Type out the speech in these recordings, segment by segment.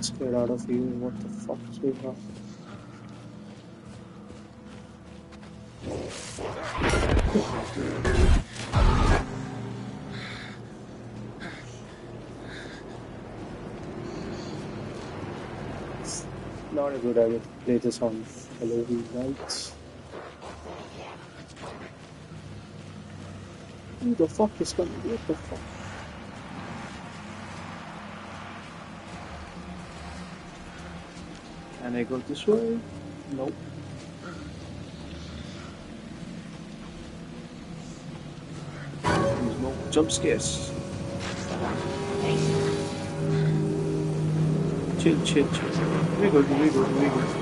Let's get out of here. What the fuck is going on? Not a good idea to play this on Halloween nights. Who the fuck is coming? What the fuck? Can I go this way? Nope. There's no jump scares. Chill, chill, chill. Wiggle, wiggle, wiggle.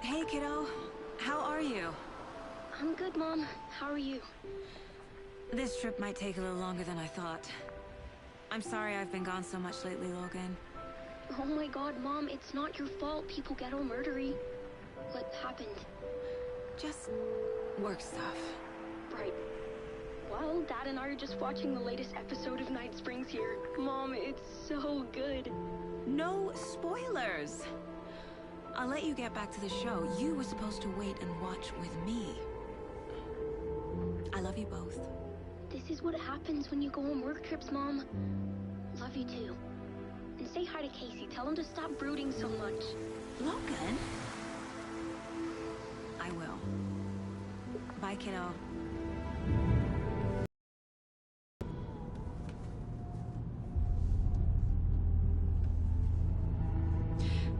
Hey, kiddo. How are you? I'm good, Mom. How are you? This trip might take a little longer than I thought. I'm sorry I've been gone so much lately, Logan. Oh my god, Mom, it's not your fault people get all murdery. What happened? Just work stuff. Right. Well, Dad and I are just watching the latest episode of Night Springs here. Mom, it's so good. No spoilers! I'll let you get back to the show. You were supposed to wait and watch with me. I love you both. This is what happens when you go on work trips, Mom. Love you too. And say hi to Casey. Tell him to stop brooding so much. Logan? I will. Bye, kiddo.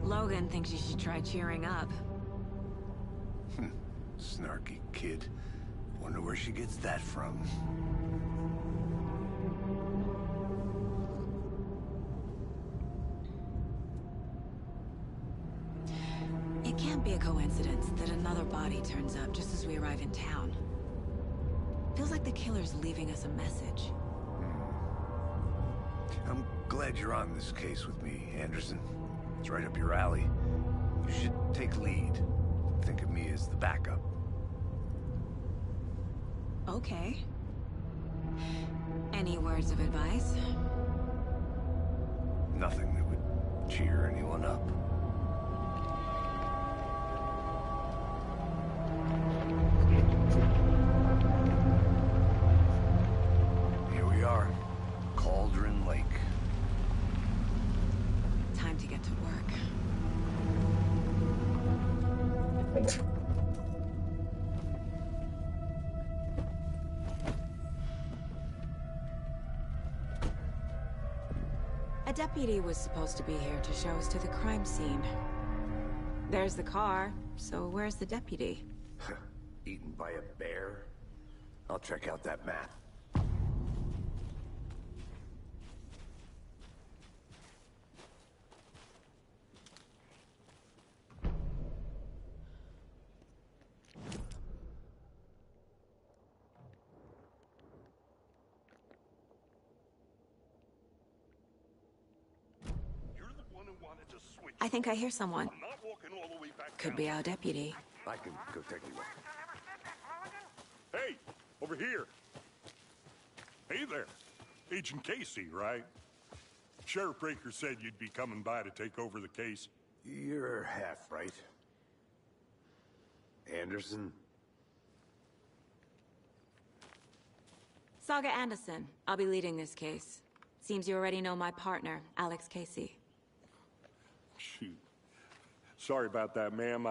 Logan thinks you should try cheering up. Snarky kid. Wonder where she gets that from. It can't be a coincidence that another body turns up just as we arrive in town. Feels like the killer's leaving us a message. I'm glad you're on this case with me, Anderson. It's right up your alley. You should take lead. Think of me as the backup. Okay. Any words of advice? Nothing that would cheer anyone up. Here we are. Cauldron Lake. Time to get to work. A deputy was supposed to be here to show us to the crime scene. There's the car, so where's the deputy? Eaten by a bear? I'll check out that map. I think I hear someone. I'm not walking all the way back Could down. be our deputy. I can go take a look. Hey, over here. Hey there. Agent Casey, right? Sheriff Breaker said you'd be coming by to take over the case. You're half right. Anderson? Saga Anderson. I'll be leading this case. Seems you already know my partner, Alex Casey. Shoot. Sorry about that, ma'am.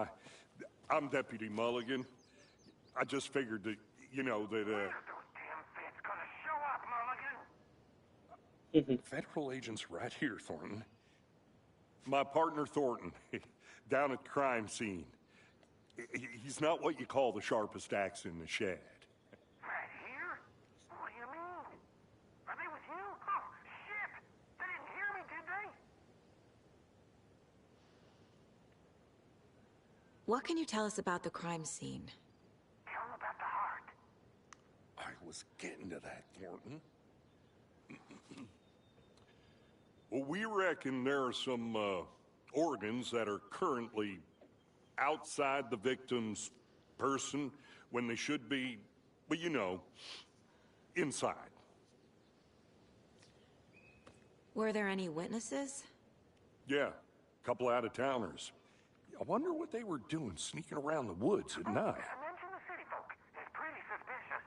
I'm Deputy Mulligan. I just figured that, you know, that, federal agents right here, Thornton. My partner, Thornton, down at the crime scene. He's not what you call the sharpest axe in the shed. Right here? What do you mean? Are they with you? Oh, shit! They didn't hear me, did they? What can you tell us about the crime scene? Tell them about the heart. I was getting to that, Thornton. Well, we reckon there are some organs that are currently outside the victim's person when they should be, well, you know, inside. Were there any witnesses? Yeah, a couple out-of-towners. I wonder what they were doing sneaking around the woods at night. Mention the city folk. It's pretty suspicious.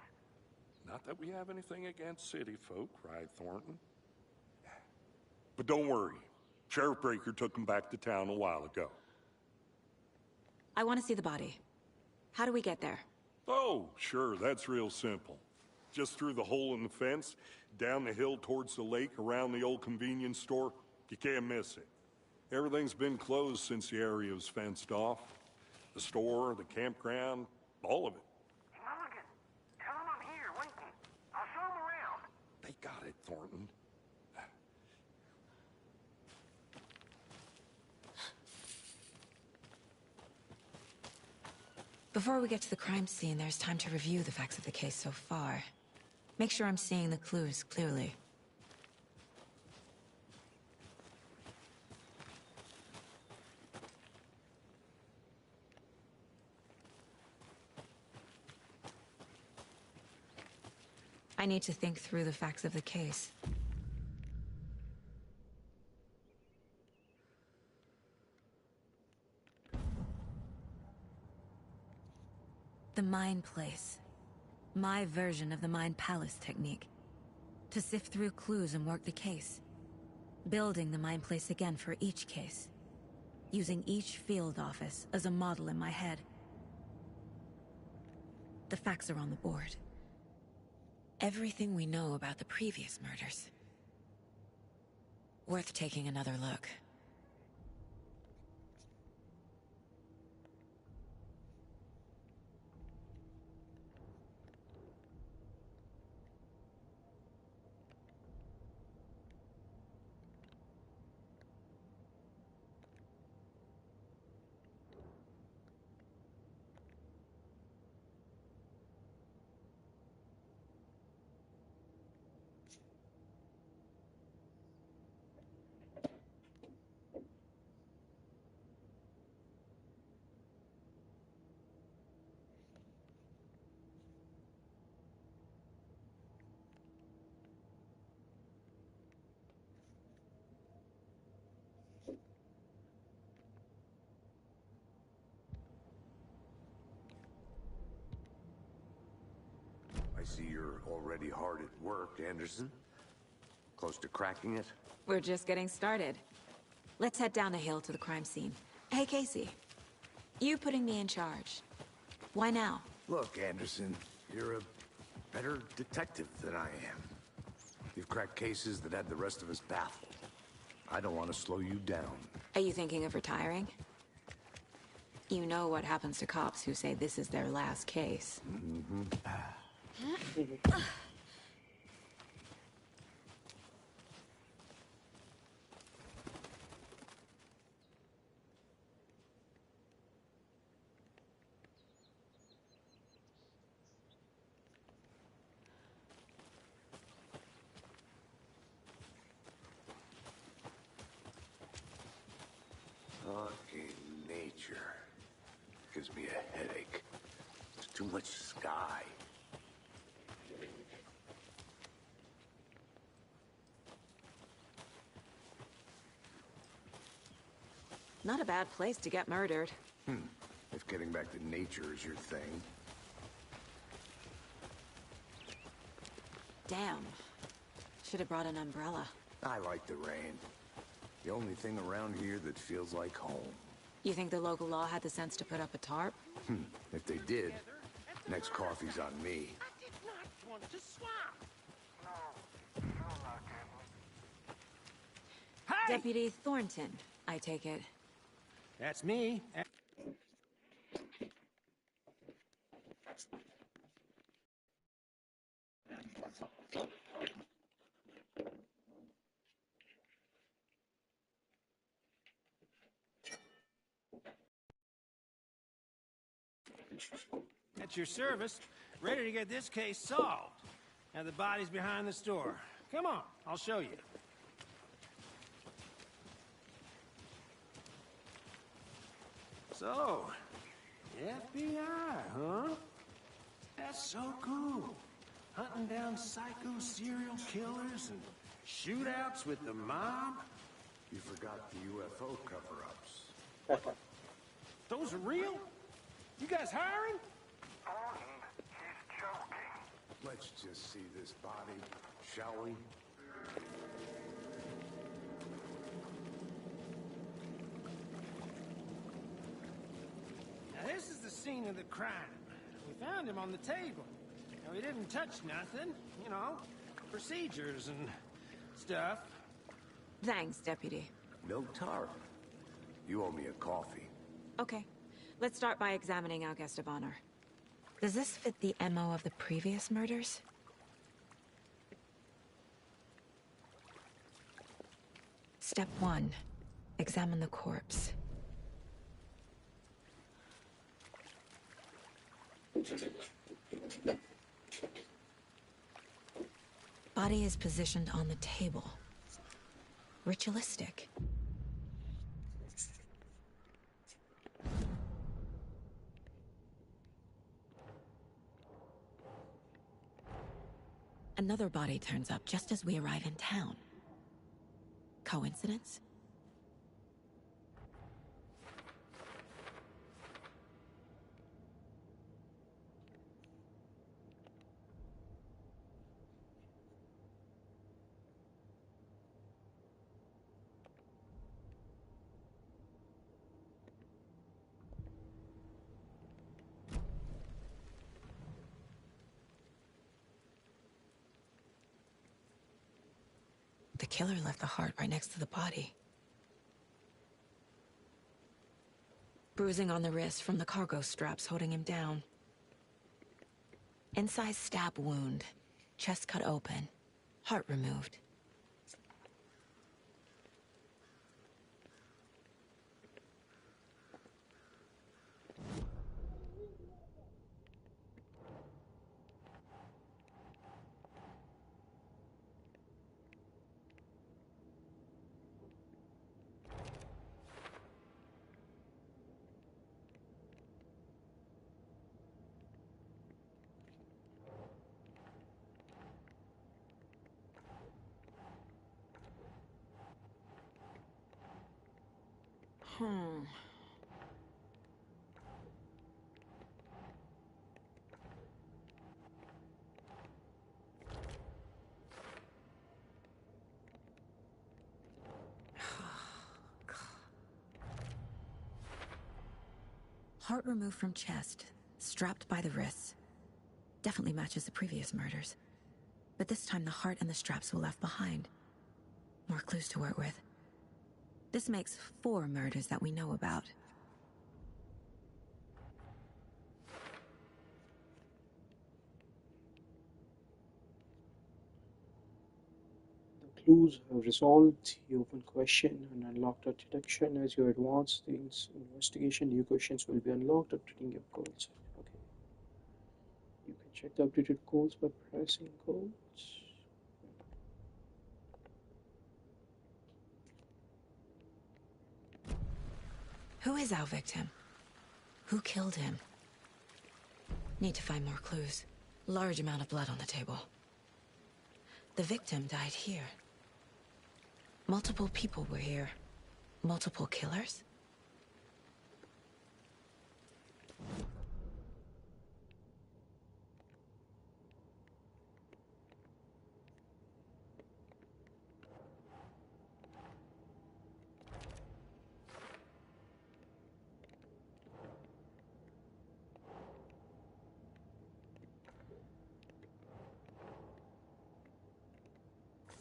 Not that we have anything against city folk, right, Thornton? But don't worry. Sheriff Breaker took him back to town a while ago. I want to see the body. How do we get there? Oh, sure, that's real simple. Just through the hole in the fence, down the hill towards the lake, around the old convenience store. You can't miss it. Everything's been closed since the area was fenced off. The store, the campground, all of it. Mulligan, tell them I'm here, waiting. I'll show them around. They got it, Thornton. Before we get to the crime scene, there's time to review the facts of the case so far. Make sure I'm seeing the clues clearly. I need to think through the facts of the case. The Mind Place. My version of the Mind Palace technique. To sift through clues and work the case. Building the Mind Place again for each case. Using each field office as a model in my head. The facts are on the board. Everything we know about the previous murders. Worth taking another look. I see you're already hard at work, Anderson. Close to cracking it? We're just getting started. Let's head down the hill to the crime scene. Hey, Casey. You putting me in charge. Why now? Look, Anderson, you're a better detective than I am. You've cracked cases that had the rest of us baffled. I don't want to slow you down. Are you thinking of retiring? You know what happens to cops who say this is their last case. Fucking nature. Gives me a headache. There's too much sky. Not a bad place to get murdered. If getting back to nature is your thing. Damn. Should have brought an umbrella. I like the rain. The only thing around here that feels like home. You think the local law had the sense to put up a tarp? If they did, next coffee's on me. I did not want to swap. No, you're not getting. Hey! Deputy Thornton, I take it. That's me. At your service, ready to get this case solved. Now the body's behind the store. Come on, I'll show you. So, FBI, huh? That's so cool. Hunting down psycho serial killers and shootouts with the mob. You forgot the UFO cover-ups. Those are real? You guys hiring? He's joking. Let's just see this body, shall we? Now this is the scene of the crime. We found him on the table. Now he didn't touch nothing, you know, procedures and stuff. Thanks, Deputy. No tarp. You owe me a coffee. Okay. Let's start by examining our guest of honor. Does this fit the MO of the previous murders? Step 1. Examine the corpse. Body is positioned on the table. Ritualistic. Another body turns up just as we arrive in town. Coincidence? The killer left the heart right next to the body. Bruising on the wrist from the cargo straps holding him down. Incised stab wound. Chest cut open. Heart removed. Heart removed from chest, strapped by the wrists. Definitely matches the previous murders. But this time the heart and the straps were left behind. More clues to work with. This makes 4 murders that we know about. The clues have resolved the open question and unlocked a detection. As you advance the investigation, new questions will be unlocked, updating your goals. Okay. You can check the updated goals by pressing goals. Who is our victim? Who killed him? Need to find more clues. Large amount of blood on the table. The victim died here. Multiple people were here. Multiple killers?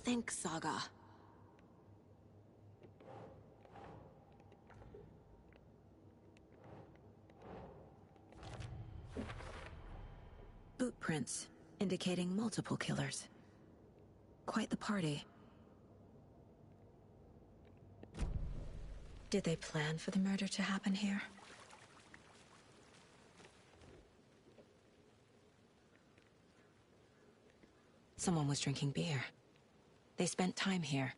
Think, Saga. Boot prints, indicating multiple killers. Quite the party. Did they plan for the murder to happen here? Someone was drinking beer. They spent time here,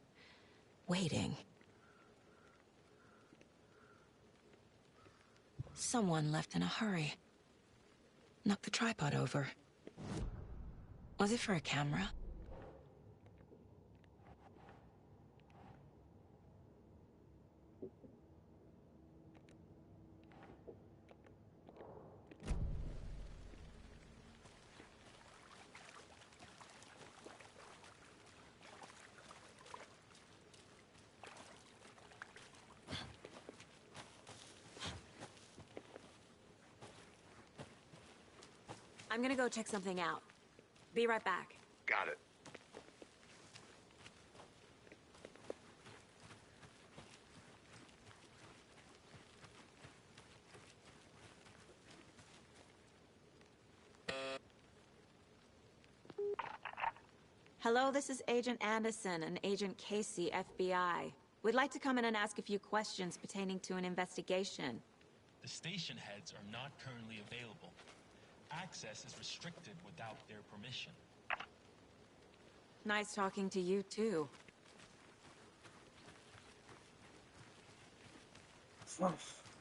waiting. Someone left in a hurry. Knocked the tripod over. Was it for a camera? I'm gonna go check something out. Be right back. Got it. Hello, this is Agent Anderson and Agent Casey, FBI. We'd like to come in and ask a few questions pertaining to an investigation. The station heads are not currently available. Access is restricted without their permission. Nice talking to you, too.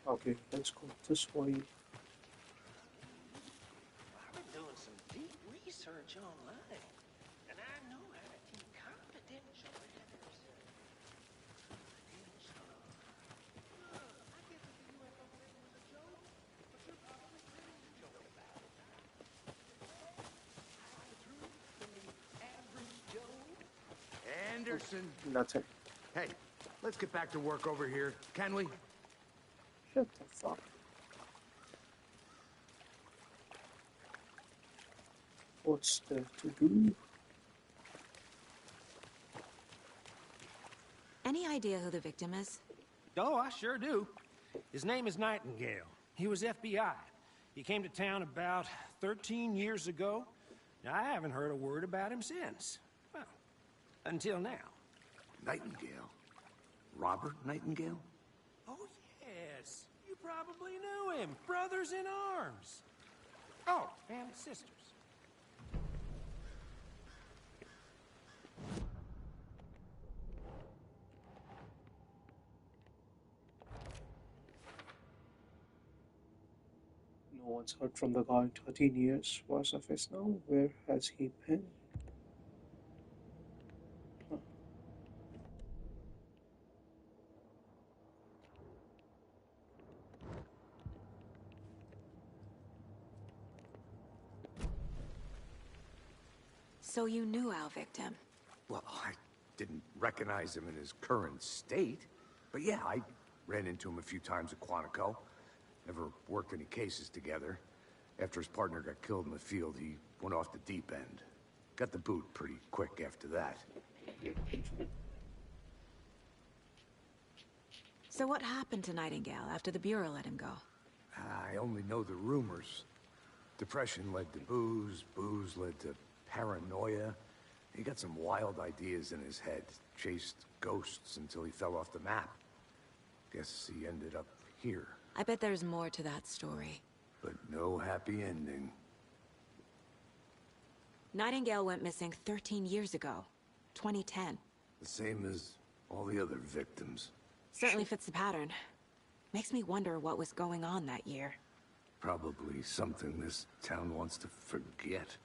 Okay, let's go this way. I've been doing some deep research online, and I know how to keep confidential matters. I get that the UFO thing was a joke, but you're probably pretty joke about it. Hide the truth from the average Joe. Anderson. Nothing. Hey, let's get back to work over here, can we? Shut the fuck. What's there to do? Any idea who the victim is? Oh, I sure do. His name is Nightingale. He was FBI. He came to town about 13 years ago. Now, I haven't heard a word about him since. Well, until now. Nightingale? Robert Nightingale? Oh, yes. You probably knew him. Brothers in arms. Oh, and sisters. No one's heard from the guy in 13 years. What's of his now? Where has he been? Huh. So you knew our victim? Well, I didn't recognize him in his current state. But yeah, I ran into him a few times at Quantico. Never worked any cases together. After his partner got killed in the field, he went off the deep end. Got the boot pretty quick after that. So what happened to Nightingale after the Bureau let him go? I only know the rumors. Depression led to booze, booze led to paranoia. He got some wild ideas in his head, chased ghosts until he fell off the map. Guess he ended up here. I bet there's more to that story. But no happy ending. Nightingale went missing 13 years ago. 2010. The same as all the other victims. Certainly fits the pattern. Makes me wonder what was going on that year. Probably something this town wants to forget.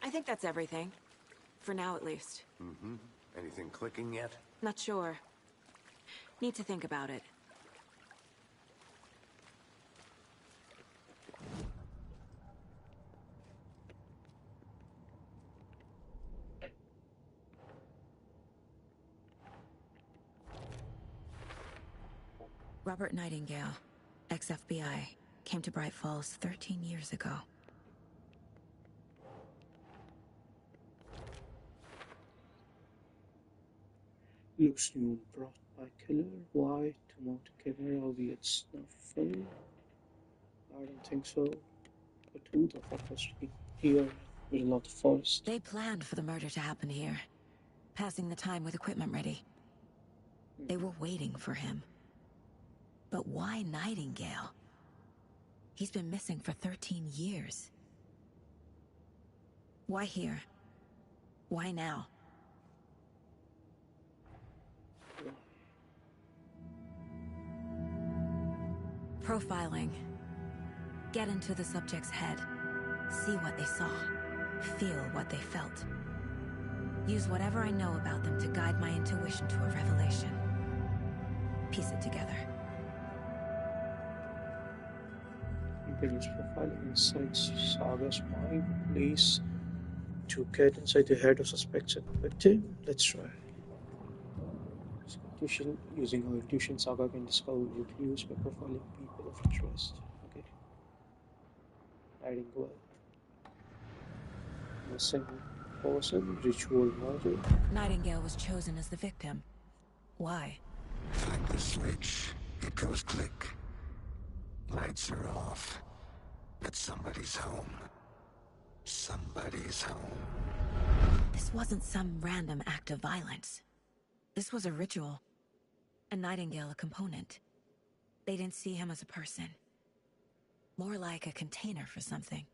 I think that's everything. For now, at least. Mm-hmm. Anything clicking yet? Not sure. Need to think about it. Robert Nightingale, ex-FBI, came to Bright Falls 13 years ago. Looks new, brought by killer. Why? To mount killer, albeit it's not funny. I don't think so. But who the fuck was here? Middle of the forest. They planned for the murder to happen here, passing the time with equipment ready. They were waiting for him. But why Nightingale? He's been missing for 13 years. Why here? Why now? Profiling. Get into the subject's head. See what they saw. Feel what they felt. Use whatever I know about them to guide my intuition to a revelation. Piece it together. Begins profiling insights Saga's mind, place to get inside the head of suspects and victim. Let's try. Using our intuition, Saga can discover new clues by profiling people of interest. Okay. Nightingale. Missing person, ritual murder. Nightingale was chosen as the victim. Why? Find the switch. It goes click. Lights are off. But somebody's home. Somebody's home. This wasn't some random act of violence. This was a ritual. And Nightingale a component. They didn't see him as a person. More like a container for something.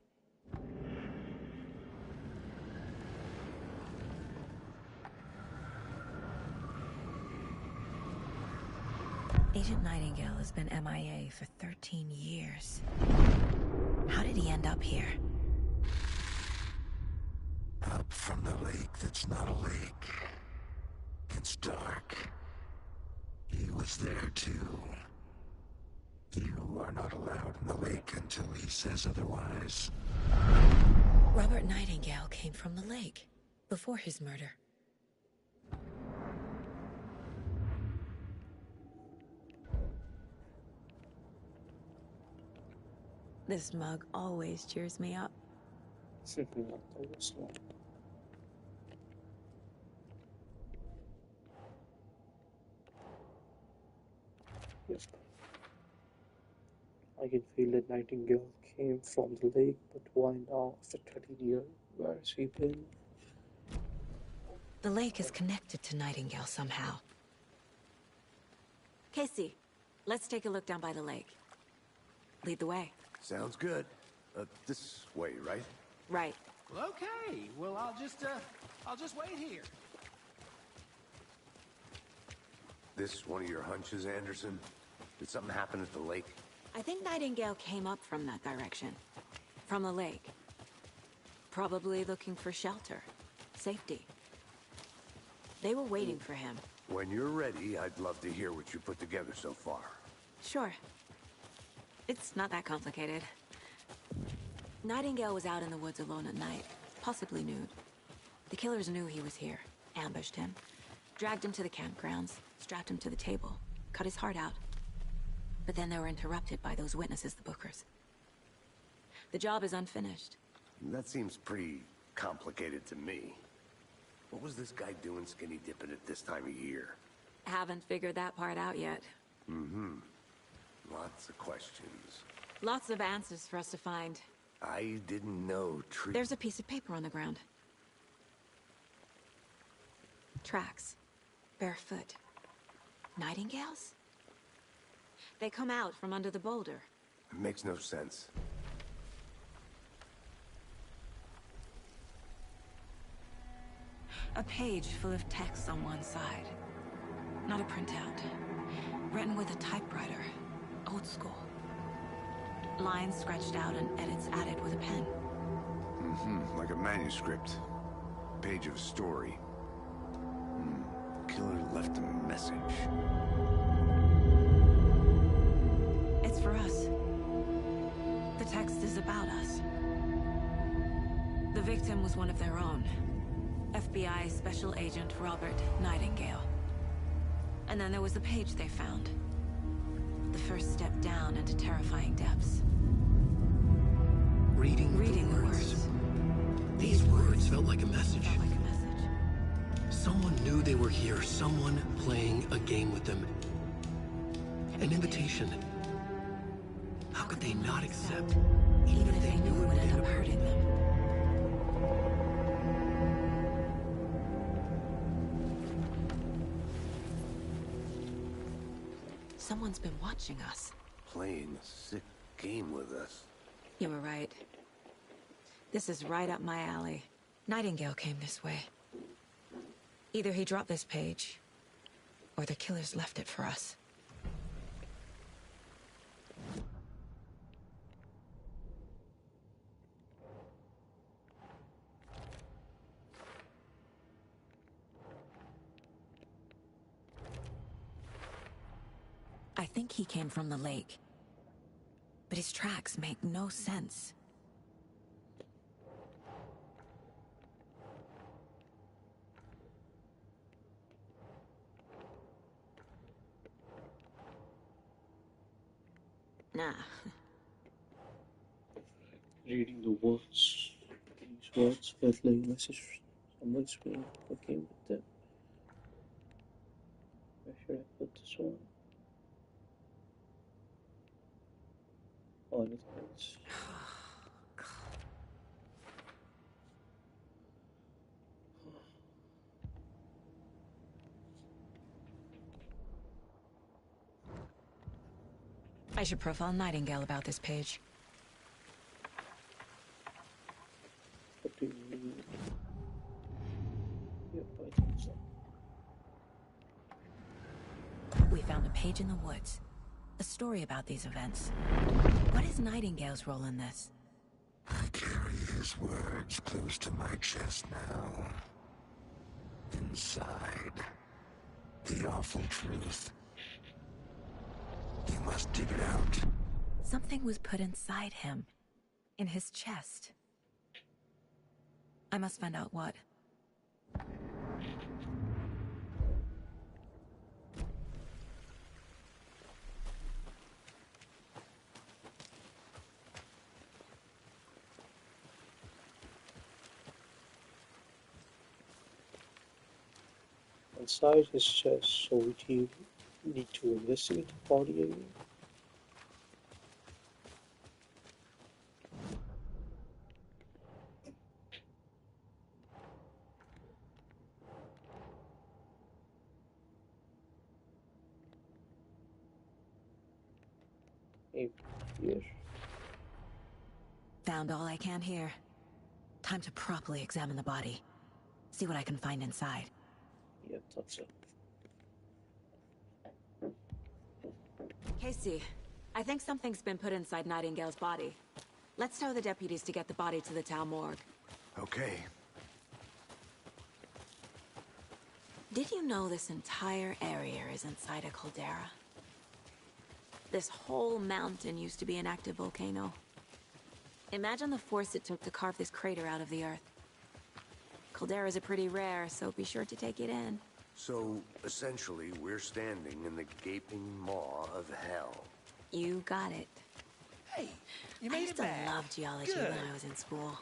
Agent Nightingale has been MIA for 13 years. How did he end up here? Up from the lake that's not a lake. It's dark. He was there too. You are not allowed in the lake until he says otherwise. Robert Nightingale came from the lake, before his murder. This mug always cheers me up. Simply not the worst one. Yes. I can feel that Nightingale came from the lake, but why now after 13 years? Where has he been? The lake is connected to Nightingale somehow. Casey, let's take a look down by the lake. Lead the way. Sounds good. This way, right? Right. Well, okay. Well, I'll just wait here. This one of your hunches, Anderson? Did something happen at the lake? I think Nightingale came up from that direction. From the lake. Probably looking for shelter. Safety. They were waiting for him. When you're ready, I'd love to hear what you put together so far. Sure. It's not that complicated. Nightingale was out in the woods alone at night, possibly nude. The killers knew he was here, ambushed him, Dragged him to the campgrounds, strapped him to the table, cut his heart out. But then they were interrupted by those witnesses, the Bookers. The job is unfinished. That seems pretty complicated to me. What was this guy doing skinny dipping at this time of year? Haven't figured that part out yet. Mm-hmm. Lots of questions. Lots of answers for us to find. I didn't know There's a piece of paper on the ground. Tracks. Barefoot. Nightingales? They come out from under the boulder. It makes no sense. A page full of text on one side. Not a printout. Written with a typewriter. Old school. Lines scratched out and edits added with a pen. Mm-hmm. Like a manuscript. Page of a story. Killer left a message. It's for us. The text is about us. The victim was one of their own. FBI Special Agent Robert Nightingale. And then there was the page they found. The first step down into terrifying depths. Reading the words. These words felt like a message. Someone knew they were here, someone playing a game with them. An invitation. How could they not accept, even if they knew it would end up hurting them? Someone's been watching us. Playing a sick game with us. You were right. This is right up my alley. Nightingale came this way. Either he dropped this page, or the killers left it for us. I think he came from the lake. But his tracks make no sense. Nah. Reading the words. These words felt like a message someone's being okay with them. Where should I put this one? Or anything else? I should profile Nightingale about this page. What do you mean? Yep, I think so. We found a page in the woods. A story about these events. What is Nightingale's role in this? I carry his words close to my chest now. Inside, the awful truth. You must dig it out. Something was put inside him. In his chest. I must find out what. Inside his chest, so would you need to investigate the body again? Maybe here. Found all I can here. Time to properly examine the body. See what I can find inside. Yeah, thought so. Casey, I think something's been put inside Nightingale's body. Let's tell the deputies to get the body to the town morgue. Okay. Did you know this entire area is inside a caldera? This whole mountain used to be an active volcano. Imagine the force it took to carve this crater out of the earth. Calderas are pretty rare, so be sure to take it in. So, essentially, we're standing in the gaping maw of hell. You got it. Hey, you I made used it to back. love geology Good. when I was in school.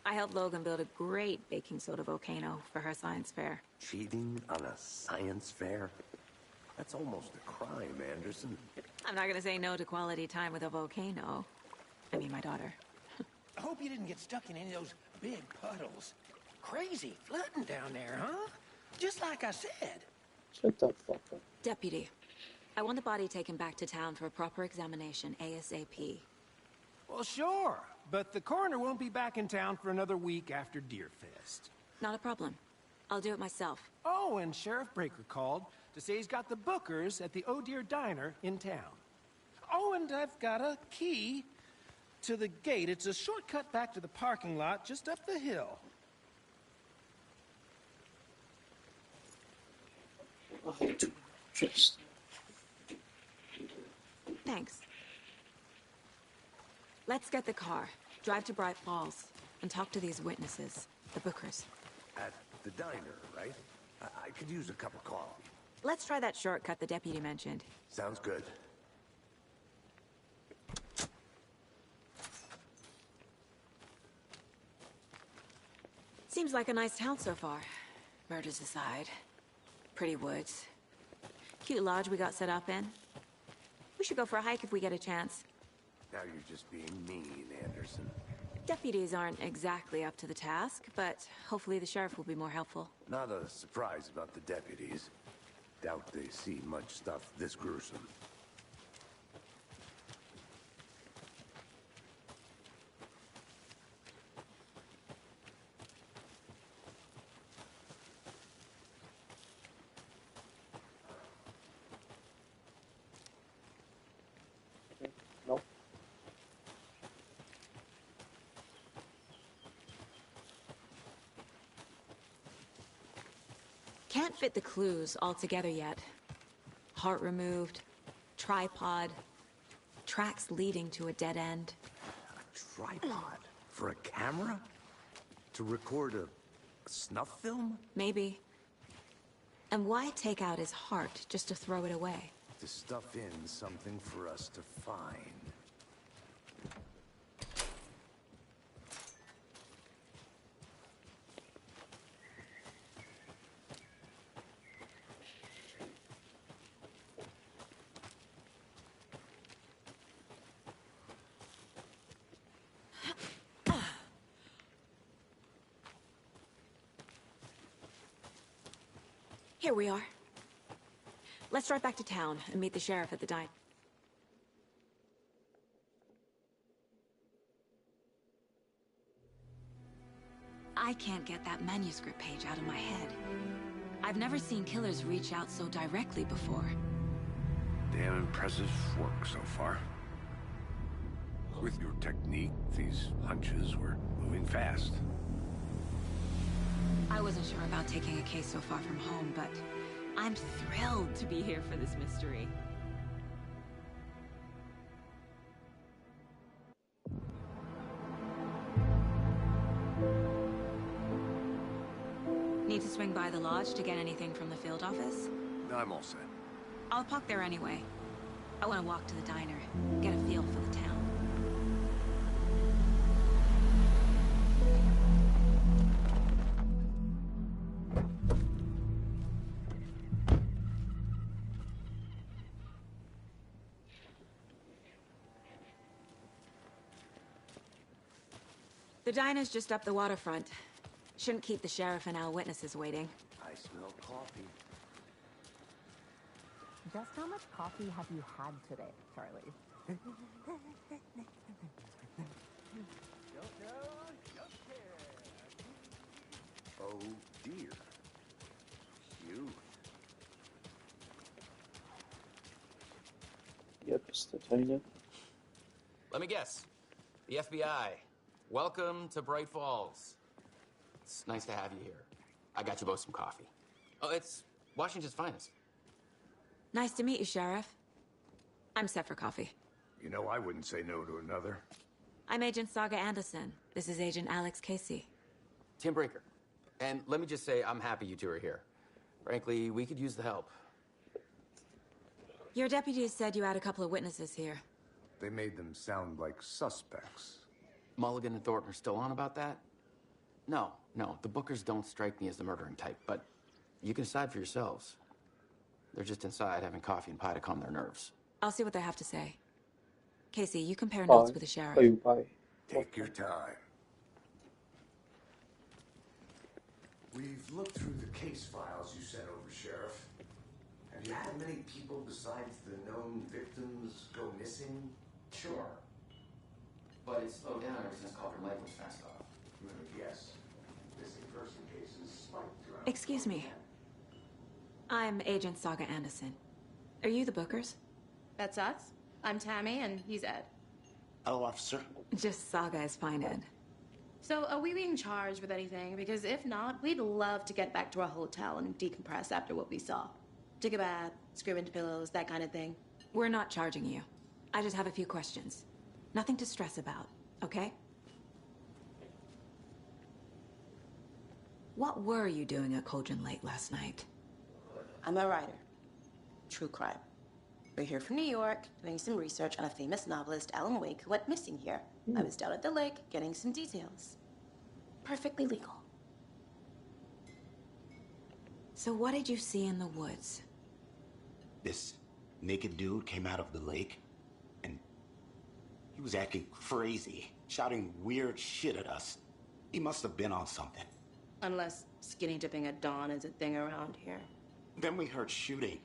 I helped Logan build a great baking soda volcano for her science fair. Cheating on a science fair? That's almost a crime, Anderson. I'm not gonna say no to quality time with a volcano. I mean, my daughter. I hope you didn't get stuck in any of those big puddles. Crazy flooding down there, huh? Just like I said. Shut the fuck up. Deputy, I want the body taken back to town for a proper examination ASAP. Well, sure. But the coroner won't be back in town for another week after Deerfest. Not a problem. I'll do it myself. Oh, and Sheriff Breaker called to say he's got the bookers at the Oh Dear Diner in town. Oh, and I've got a key to the gate. It's a shortcut back to the parking lot just up the hill. Oh, just... Thanks. Let's get the car, drive to Bright Falls, and talk to these witnesses, the Bookers. At the diner, right? I could use a cup of coffee. Let's try that shortcut the deputy mentioned. Sounds good. Seems like a nice town so far. Murders aside. Pretty woods. Cute lodge we got set up in. We should go for a hike if we get a chance. Now you're just being mean, Anderson. Deputies aren't exactly up to the task, but hopefully the sheriff will be more helpful. Not a surprise about the deputies. Doubt they see much stuff this gruesome. No. Can't fit the clues all together yet. Heart removed, tripod, tracks leading to a dead end. A tripod? For a camera? To record a snuff film? Maybe. And why take out his heart just to throw it away? To stuff in something for us to find. Here we are. Let's drive back to town and meet the sheriff at the diner. I can't get that manuscript page out of my head. I've never seen killers reach out so directly before. Damn impressive work so far. With your technique, these hunches were moving fast. I wasn't sure about taking a case so far from home, but I'm thrilled to be here for this mystery. Need to swing by the lodge to get anything from the field office? I'm all set. I'll park there anyway. I want to walk to the diner, get a feel for the town. The diner's just up the waterfront. Shouldn't keep the sheriff and our witnesses waiting. I smell coffee. Just how much coffee have you had today, Charlie? Oh dear. Cute. Yep, it's the diner. Let me guess. The FBI. Welcome to Bright Falls. It's nice to have you here. I got you both some coffee. Oh, it's Washington's finest. Nice to meet you, Sheriff. I'm set for coffee. You know, I wouldn't say no to another. I'm Agent Saga Anderson. This is Agent Alex Casey. Tim Breaker. And let me just say, I'm happy you two are here. Frankly, we could use the help. Your deputies said you had a couple of witnesses here. They made them sound like suspects. Mulligan and Thornton are still on about that? No, the Bookers don't strike me as the murdering type, but you can decide for yourselves. They're just inside having coffee and pie to calm their nerves. I'll see what they have to say. Casey, you compare notes with the sheriff. Bye. Take your time. We've looked through the case files you sent over, Sheriff. Have you had many people besides the known victims go missing? Sure. But it's slowed down ever since Cauldron Lake was fenced off. Yes. Missing person cases spiked throughout. Excuse me. I'm Agent Saga Anderson. Are you the Bookers? That's us. I'm Tammy, and he's Ed. Hello, officer. Just Saga is fine, Ed. So, are we being charged with anything? Because if not, we'd love to get back to our hotel and decompress after what we saw. Take a bath, scream into pillows, that kind of thing. We're not charging you. I just have a few questions. Nothing to stress about, okay? What were you doing at Cauldron Lake last night? I'm a writer. True crime. We're here from New York, doing some research on a famous novelist, Alan Wake, who went missing here. I was down at the lake, getting some details. Perfectly legal. So what did you see in the woods? This naked dude came out of the lake, and he was acting crazy, shouting weird shit at us. He must have been on something. Unless skinny dipping at dawn is a thing around here. Then we heard shooting.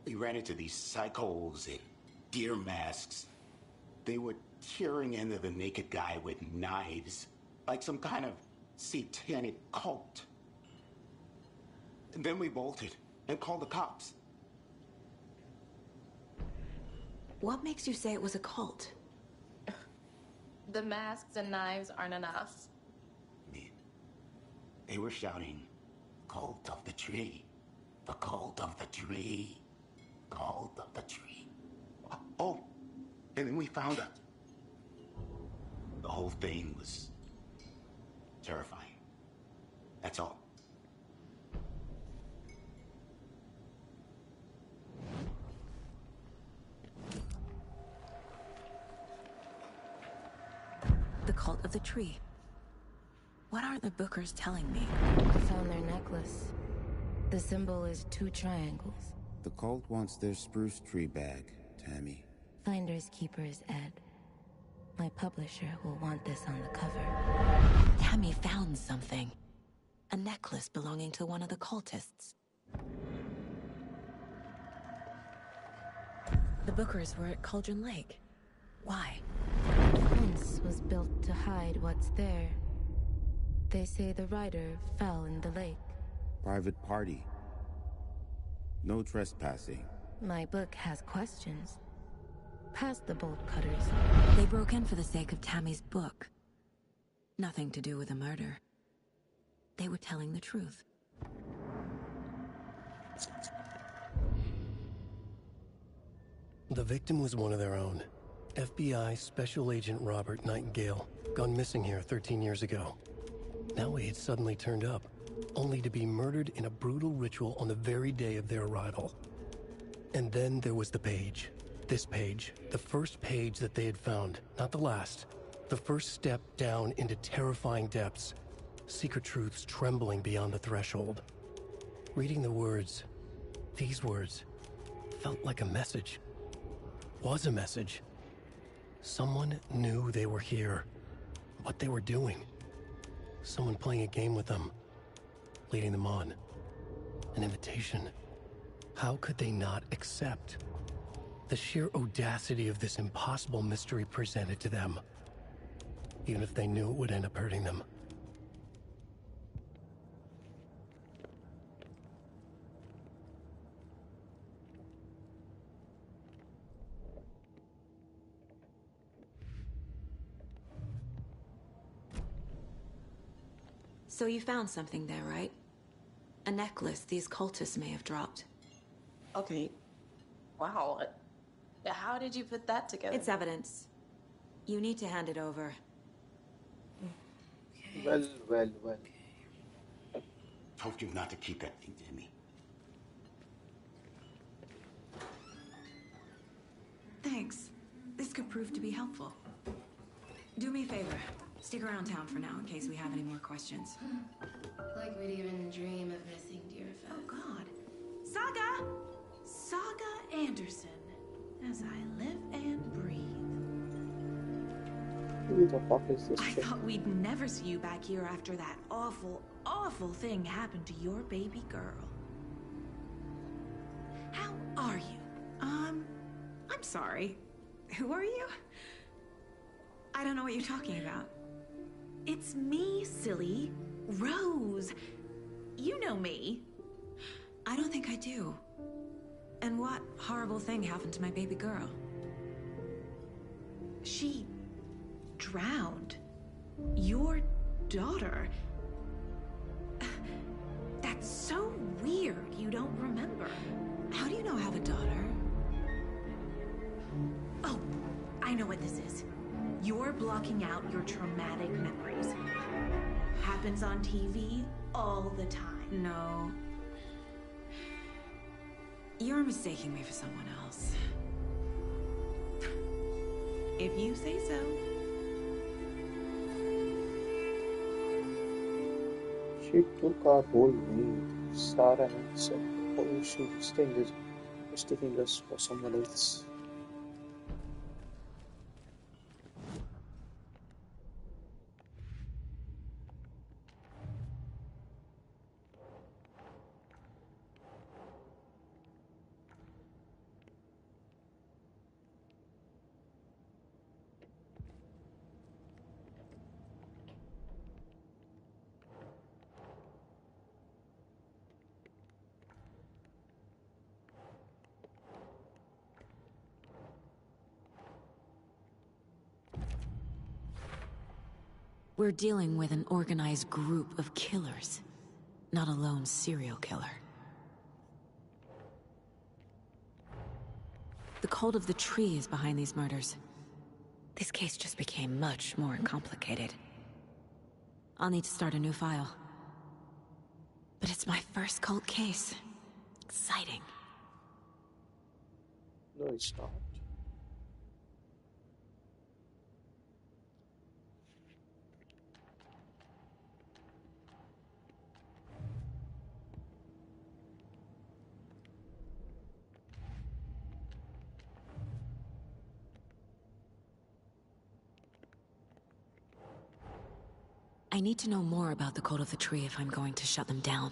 We ran into these psychos in deer masks. They were tearing into the naked guy with knives, like some kind of satanic cult. And then we bolted and called the cops. What makes you say it was a cult? The masks and knives aren't enough. They were shouting, "Cult of the tree, the cult of the tree, cult of the tree." Oh, and then we found out. The whole thing was terrifying. That's all. The cult of the tree. What are the Bookers telling me? I found their necklace. The symbol is 2 triangles. The cult wants their spruce tree bag, Tammy. Finders keepers, Ed. My publisher will want this on the cover. Tammy found something. A necklace belonging to one of the cultists. The Bookers were at Cauldron Lake. Why? The fence was built to hide what's there. They say the rider fell in the lake. Private party. No trespassing. My book has questions. Past the bolt cutters. They broke in for the sake of Tammy's book. Nothing to do with a murder. They were telling the truth. The victim was one of their own. FBI Special Agent Robert Nightingale, gone missing here 13 years ago. Now he had suddenly turned up, only to be murdered in a brutal ritual on the very day of their arrival. And then there was the page. This page, the first page that they had found, not the last. The first step down into terrifying depths. Secret truths trembling beyond the threshold. Reading the words, these words, felt like a message. Was a message. Someone knew they were here. What they were doing. Someone playing a game with them. Leading them on. An invitation. How could they not accept? The sheer audacity of this impossible mystery presented to them. Even if they knew it would end up hurting them. So you found something there, right? A necklace these cultists may have dropped. Okay. Wow. How did you put that together? It's evidence. You need to hand it over. Well. Told you not to keep that thing, Timmy. prove to be helpful. Do me a favor. Stick around town for now in case we have any more questions. Like we'd even dream of missing Deerfest. Oh, God. Saga! Saga Anderson. As I live and breathe. Who the fuck is this I shit? thought we'd never see you back here after that awful, awful thing happened to your baby girl. How are you? I'm sorry. Who are you? I don't know what you're talking about. It's me, silly. Rose. You know me. I don't think I do. And what horrible thing happened to my baby girl? She drowned. Your daughter. That's so weird you don't remember. How do you know I have a daughter? Oh, I know what this is. You're blocking out your traumatic memories. Happens on TV all the time. No. You're mistaking me for someone else. If you say so. She took our whole name, Sarah, and said, oh, this thing is mistaking us for someone else. We're dealing with an organized group of killers, not a lone serial killer. The Cult of the Tree is behind these murders. This case just became much more complicated. I'll need to start a new file. But it's my first cult case. Exciting. No, it's not. I need to know more about the Cult of the Tree if I'm going to shut them down.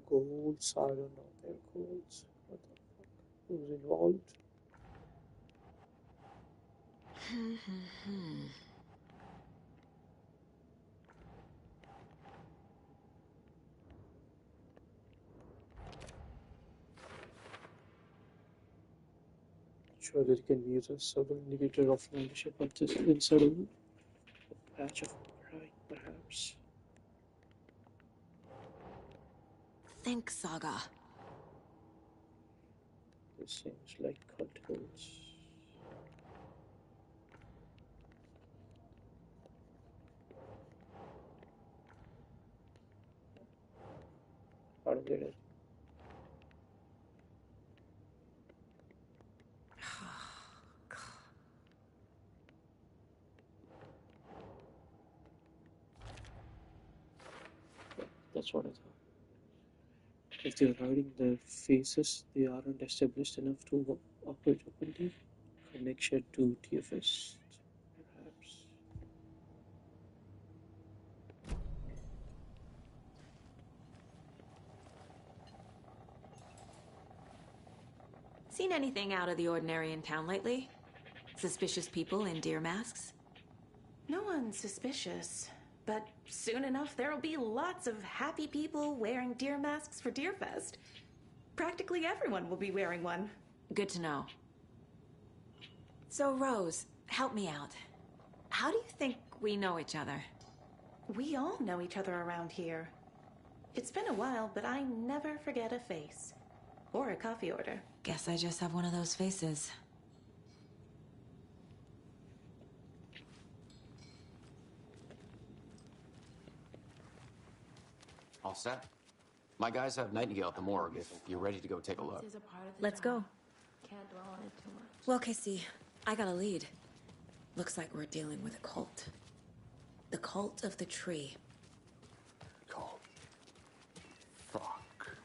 Goals, I don't know their goals. What the fuck? Who's involved? Sure, that can be used as a subtle indicator of membership at this unsettled patch of right, perhaps. Think, Saga. This seems like cult goals. I don't get it. That's what I thought. If they're hiding their faces, they aren't established enough to operate openly. Connection to TFS, perhaps. Seen anything out of the ordinary in town lately? Suspicious people in deer masks? No one's suspicious. But soon enough, there'll be lots of happy people wearing deer masks for Deerfest. Practically everyone will be wearing one. Good to know. So, Rose, help me out. How do you think we know each other? We all know each other around here. It's been a while, but I never forget a face. Or a coffee order. Guess I just have one of those faces. All set? My guys have Nightingale at the morgue if you're ready to go take a look. Let's go. Can't dwell on it too much. Well, Casey, I got a lead. Looks like we're dealing with a cult. The cult of the tree. Cult. Fuck.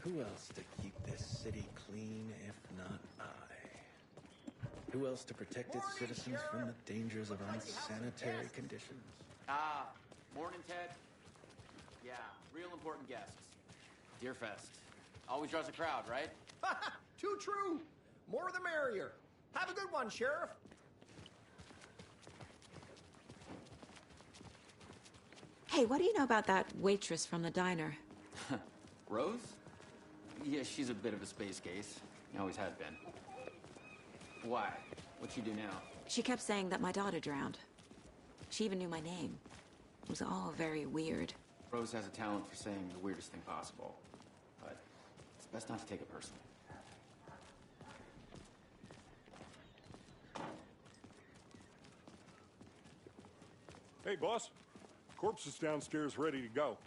Who else to keep this city clean if not I? Who else to protect its citizens from the dangers of unsanitary conditions? Morning, Ted. Yeah, real important guests. Deerfest. Always draws a crowd, right? Too true. More the merrier. Have a good one, Sheriff. Hey, what do you know about that waitress from the diner? Rose? Yeah, she's a bit of a space case. Always has been. Why? What'd she do now? She kept saying that my daughter drowned. She even knew my name. It was all very weird. Rose has a talent for saying the weirdest thing possible. But it's best not to take it personally. Hey, boss. Corpse is downstairs ready to go.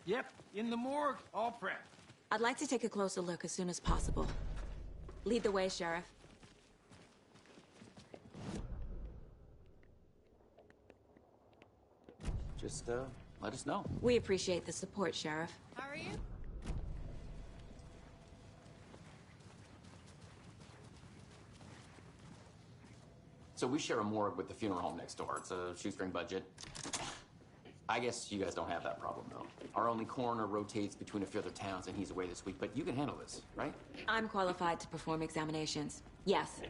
Yep, in the morgue, all prepped. I'd like to take a closer look as soon as possible. Lead the way, Sheriff. Just, let us know. We appreciate the support, Sheriff. How are you? So we share a morgue with the funeral home next door. It's a shoestring budget. I guess you guys don't have that problem, though. Our only coroner rotates between a few other towns, and he's away this week. But you can handle this, right? I'm qualified to perform examinations. Yes.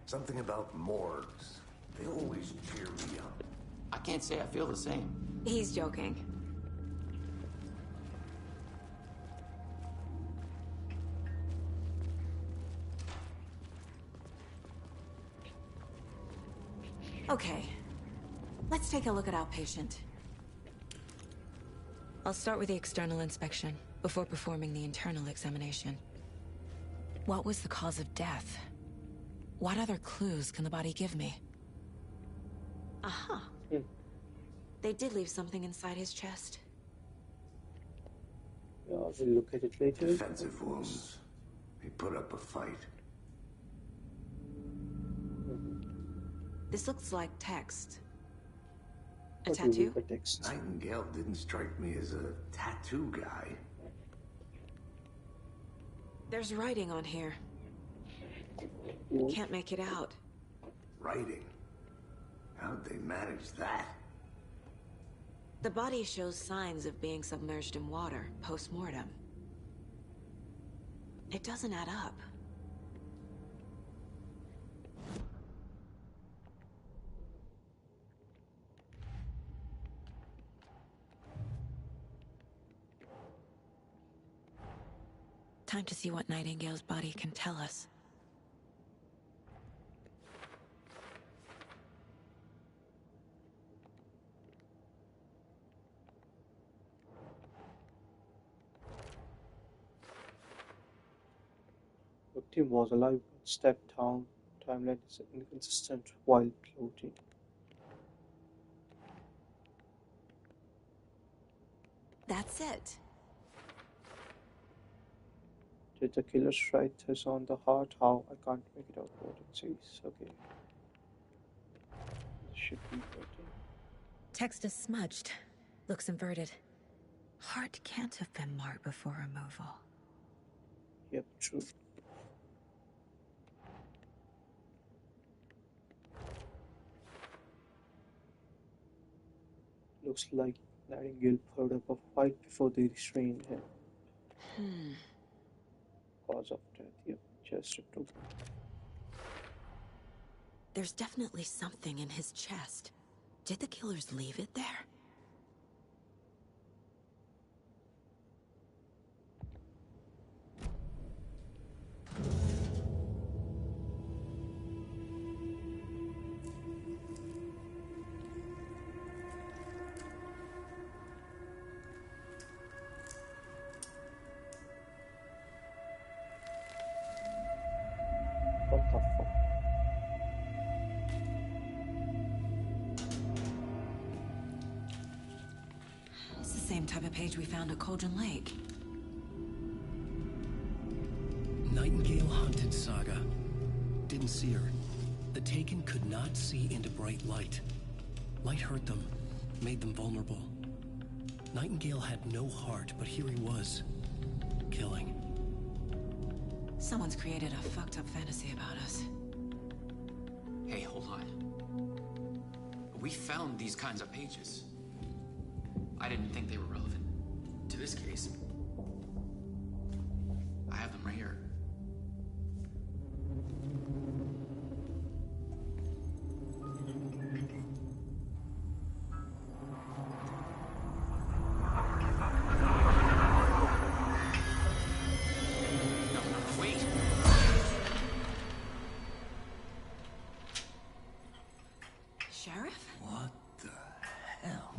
Something about morgues. They always cheer me up. I can't say I feel the same. He's joking. Okay. Let's take a look at our patient. I'll start with the external inspection before performing the internal examination. What was the cause of death? What other clues can the body give me? Aha. They did leave something inside his chest. Yeah, we'll look at it later. Defensive wounds. He put up a fight. This looks like text. A What do you tattoo? mean by text? Nightingale didn't strike me as a tattoo guy. There's writing on here. Can't make it out. Writing? How'd they manage that? The body shows signs of being submerged in water post-mortem. It doesn't add up. Time to see what Nightingale's body can tell us. Victim was alive but stepped down. Timeline is inconsistent while floating. That's it. Did the killer strike this on the heart? How? I can't make it out what it says. Okay. This should be better. Text is smudged. Looks inverted. Heart can't have been marked before removal. Yep, true. Looks like Nightingale put up a fight before they restrained him. Cause of death, yep, just ripped open. There's definitely something in his chest. Did the killers leave it there? What the fuck? It's the same type of page we found at Cauldron Lake. Nightingale hunted Saga. Didn't see her. The Taken could not see into bright light. Light hurt them, made them vulnerable. Nightingale had no heart, but here he was, killing. Someone's created a fucked up fantasy about us. Hey, hold on. We found these kinds of pages. I didn't think they were relevant to this case. I have them right here. Sheriff? What the hell?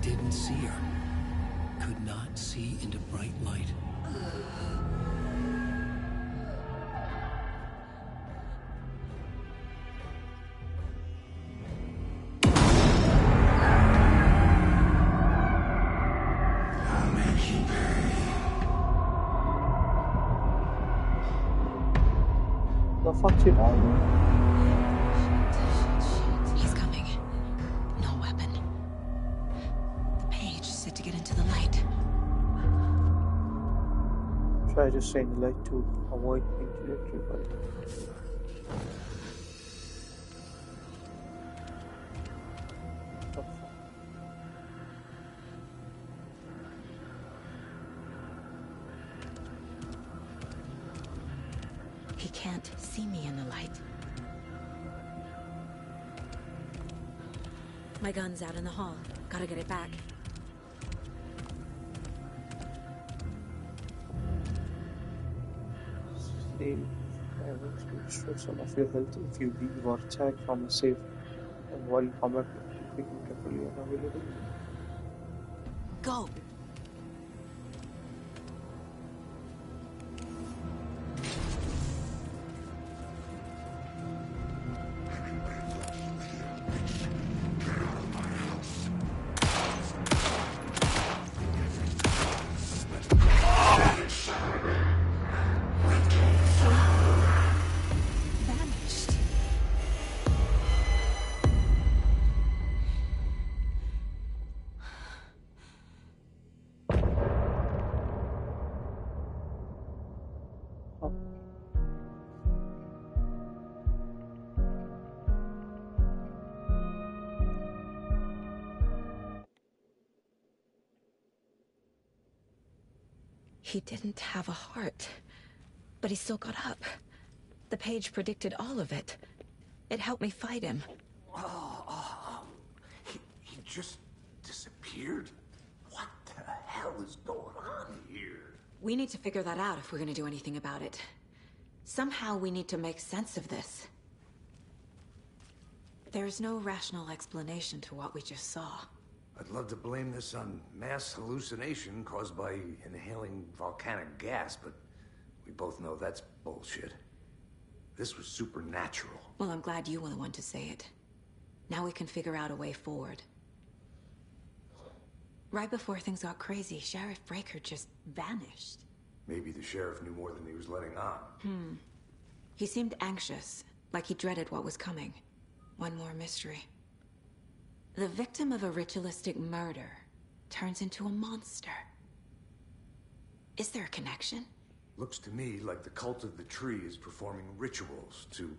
Didn't see her. Could not see into bright light. The fuck you doing? He's coming. No weapon. The page said to get into the light. Try to stay in the light to avoid being directed by it. He can't see me in the light. My gun's out in the hall. Gotta get it back. Stay restore some of your health if you leave or attack from a safe and while in combat become carefully unavailable. Go! Vanished. He didn't have a heart, but he still got up. The page predicted all of it. It helped me fight him. He just disappeared? What the hell is going on here? We need to figure that out if we're gonna do anything about it. Somehow we need to make sense of this. There's no rational explanation to what we just saw. I'd love to blame this on mass hallucination caused by inhaling volcanic gas, but we both know that's bullshit. This was supernatural. Well, I'm glad you were the one to say it. Now we can figure out a way forward. Right before things got crazy, Sheriff Breaker just vanished. Maybe the sheriff knew more than he was letting on. He seemed anxious, like he dreaded what was coming. One more mystery. The victim of a ritualistic murder turns into a monster. Is there a connection? Looks to me like the cult of the tree is performing rituals to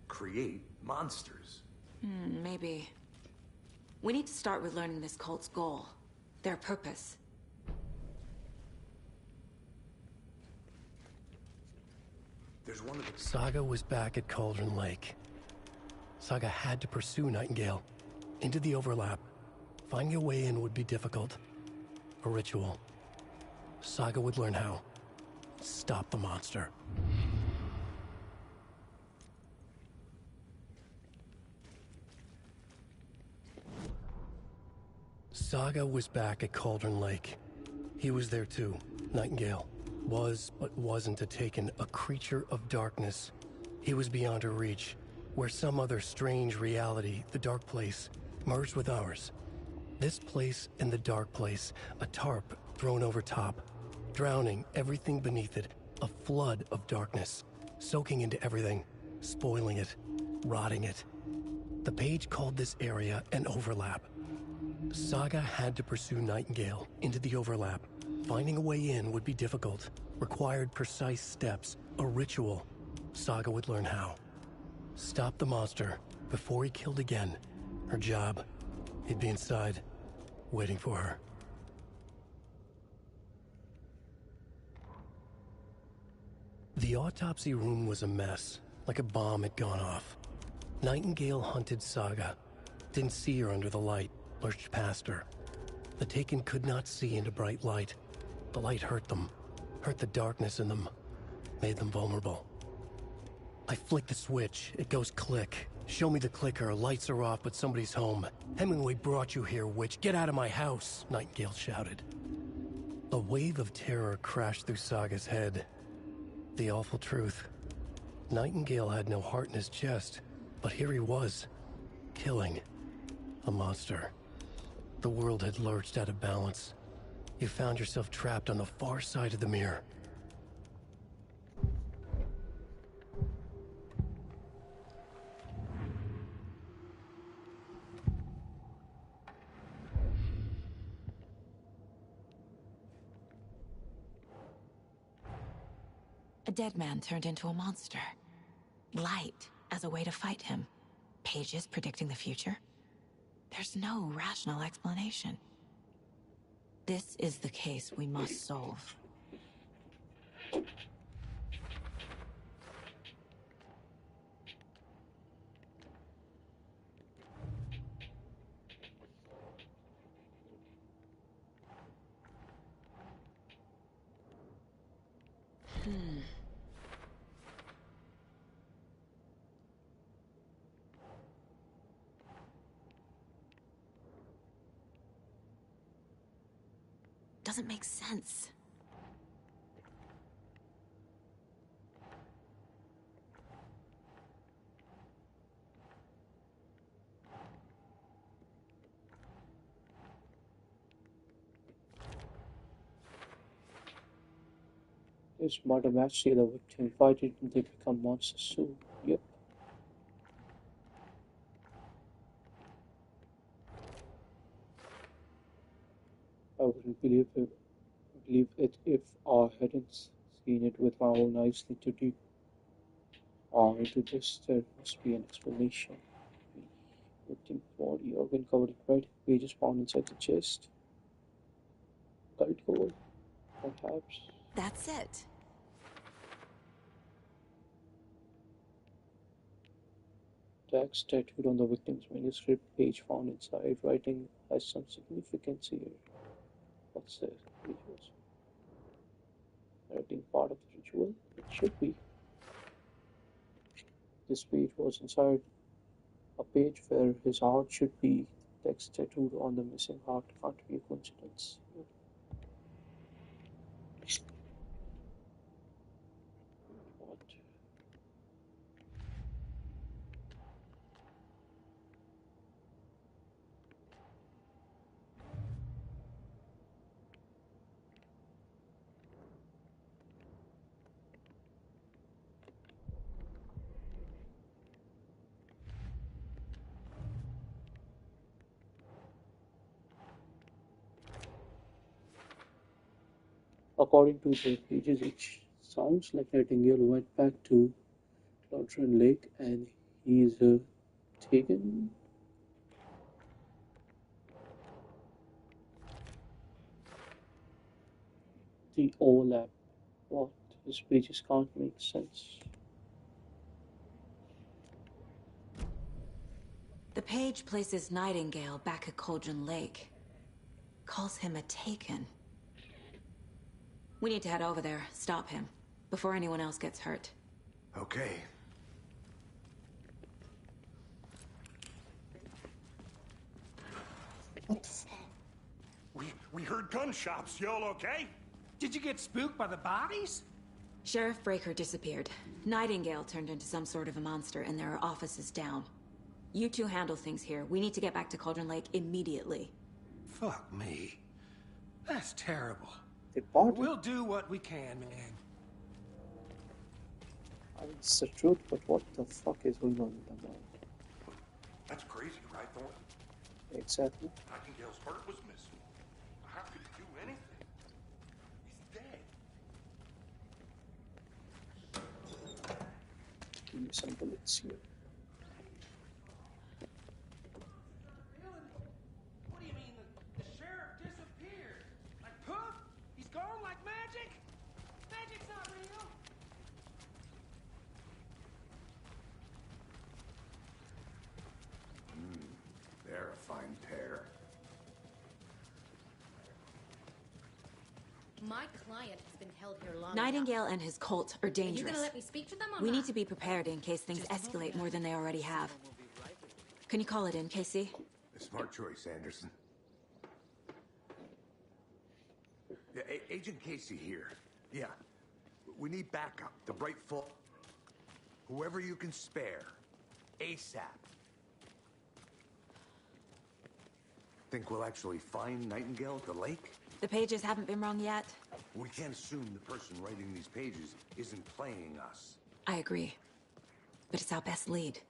create monsters. Maybe. We need to start with learning this cult's goal, their purpose. There's one of the... Saga was back at Cauldron Lake. Saga had to pursue Nightingale into the overlap. Finding a way in would be difficult. A ritual. Saga would learn how. Stop the monster. Saga was back at Cauldron Lake. He was there too. Nightingale was, but wasn't a Taken, a creature of darkness. He was beyond her reach, where some other strange reality, the Dark Place, merged with ours. This place and the Dark Place, a tarp thrown over top, drowning everything beneath it, a flood of darkness, soaking into everything, spoiling it, rotting it. The page called this area an overlap. Saga had to pursue Nightingale into the overlap. Finding a way in would be difficult, required precise steps, a ritual. Saga would learn how. Stop the monster before he killed again. Her job. He'd be inside, waiting for her. The autopsy room was a mess, like a bomb had gone off. Nightingale hunted Saga. Didn't see her under the light, lurched past her. The Taken could not see into bright light. The light hurt them, hurt the darkness in them, made them vulnerable. I flick the switch, it goes click. Show me the clicker, lights are off, but somebody's home. Hemingway brought you here, witch. Get out of my house, Nightingale shouted. A wave of terror crashed through Saga's head. The awful truth. Nightingale had no heart in his chest, but here he was, killing a monster. The world had lurched out of balance. You found yourself trapped on the far side of the mirror. A dead man turned into a monster. Light as a way to fight him. Pages predicting the future. There's no rational explanation. This is the case we must solve. Doesn't make sense. This murder match, see the victim. Why didn't they become monsters too? Yep. I wouldn't believe it if I hadn't seen it with my own eyes. Need to dig into this. There must be an explanation. Victim body, organ covered in red, pages found inside the chest. Cult gold, perhaps. That's it. Text tattooed on the victim's manuscript, page found inside. Writing has some significance here. What's this? Rituals. Writing part of the ritual? It should be. This page was inside a page where his heart should be. Text tattooed on the missing heart can't be a coincidence. What? According to the pages, it sounds like Nightingale went back to Cauldron Lake and he's taken. The overlap. What? These pages can't make sense. The page places Nightingale back at Cauldron Lake. Calls him a Taken. We need to head over there, stop him, before anyone else gets hurt. Okay. What the fuck? We heard gunshots. Y'all okay? Did you get spooked by the bodies? Sheriff Breaker disappeared. Nightingale turned into some sort of a monster, and there are offices down. You two handle things here. We need to get back to Cauldron Lake immediately. Fuck me. That's terrible. We'll do what we can, man. It's the truth, but what the fuck is going on with the mind? That's crazy, right, Thornton? Exactly. Nightingale's heart was missing. How could he do anything? He's dead. Give me some bullets here. What do you mean the sheriff disappeared? Like poof? He's gone like magic? Magic's not real. They're a fine pair. My client has been held here long Nightingale enough. and his cult are dangerous. Are you gonna let me speak to them or We not? need to be prepared in case things escalate more than they already have. Can you call it in, Casey? A smart choice, Anderson. Yeah, Agent Casey here. Yeah. We need backup. The Bright Fall. Whoever you can spare. ASAP. Think we'll actually find Nightingale at the lake? The pages haven't been wrong yet. We can't assume the person writing these pages isn't playing us. I agree. But it's our best lead.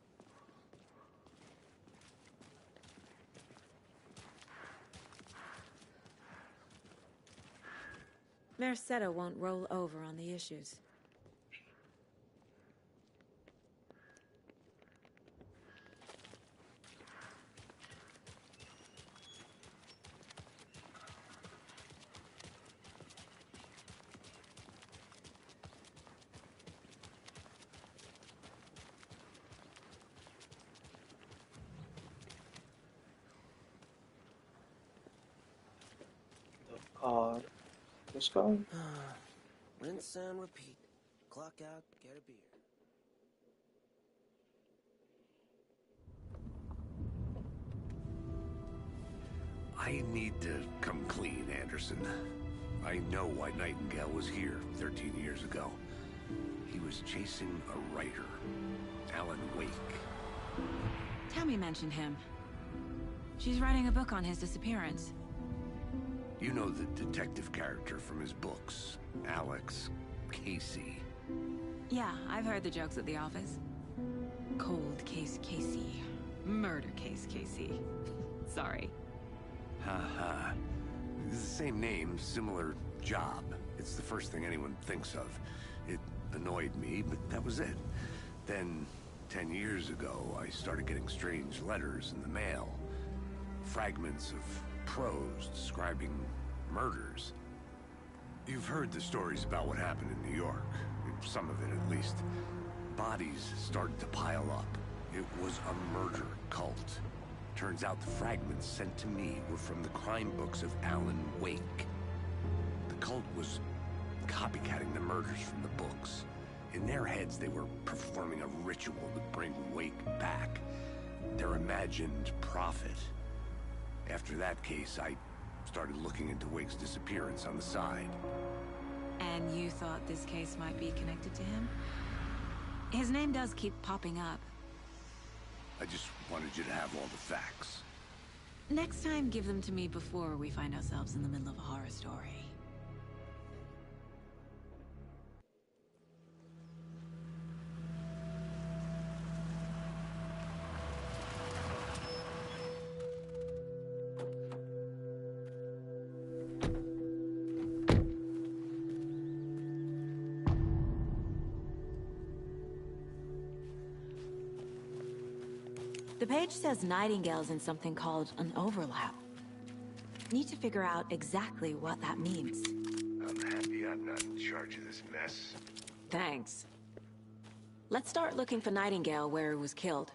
Mercado won't roll over on the issues. This guy? Rinse and repeat. Clock out, get a beer. I need to come clean, Anderson. I know why Nightingale was here 13 years ago. He was chasing a writer, Alan Wake. Tammy mentioned him. She's writing a book on his disappearance. You know the detective character from his books, Alex Casey. Yeah, I've heard the jokes at the office. Cold case Casey. Murder case Casey. Sorry. Ha. It's the same name, similar job. It's the first thing anyone thinks of. It annoyed me, but that was it. Then, 10 years ago, I started getting strange letters in the mail. Fragments of prose describing murders. You've heard the stories about what happened in New York. Some of it, at least. Bodies started to pile up. It was a murder cult. Turns out the fragments sent to me were from the crime books of Alan Wake. The cult was copycatting the murders from the books. In their heads, they were performing a ritual to bring Wake back. Their imagined prophet. After that case, I started looking into Wake's disappearance on the side. And you thought this case might be connected to him? His name does keep popping up. I just wanted you to have all the facts. Next time, give them to me before we find ourselves in the middle of a horror story. The page says Nightingale's in something called an overlap. Need to figure out exactly what that means. I'm happy I'm not in charge of this mess. Thanks. Let's start looking for Nightingale where he was killed.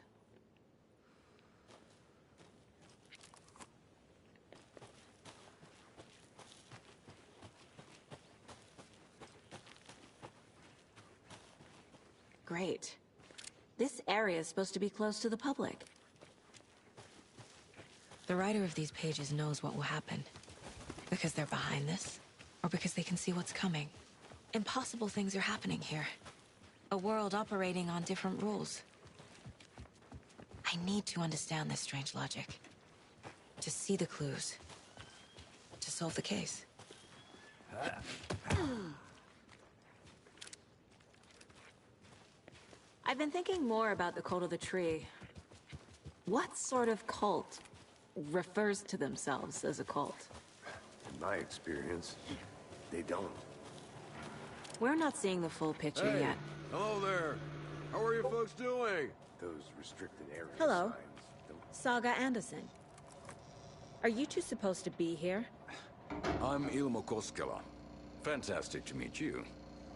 Great. This area is supposed to be closed to the public. The writer of these pages knows what will happen. Because they're behind this, or because they can see what's coming. Impossible things are happening here. A world operating on different rules. I need to understand this strange logic. To see the clues. To solve the case. I've been thinking more about the cult of the tree. What sort of cult refers to themselves as a cult? In my experience, they don't. We're not seeing the full picture Hey, yet. hello there. How are you folks doing? Those restricted areas. Hello. Saga Anderson. Are you two supposed to be here? I'm Ilmo Koskela. Fantastic to meet you.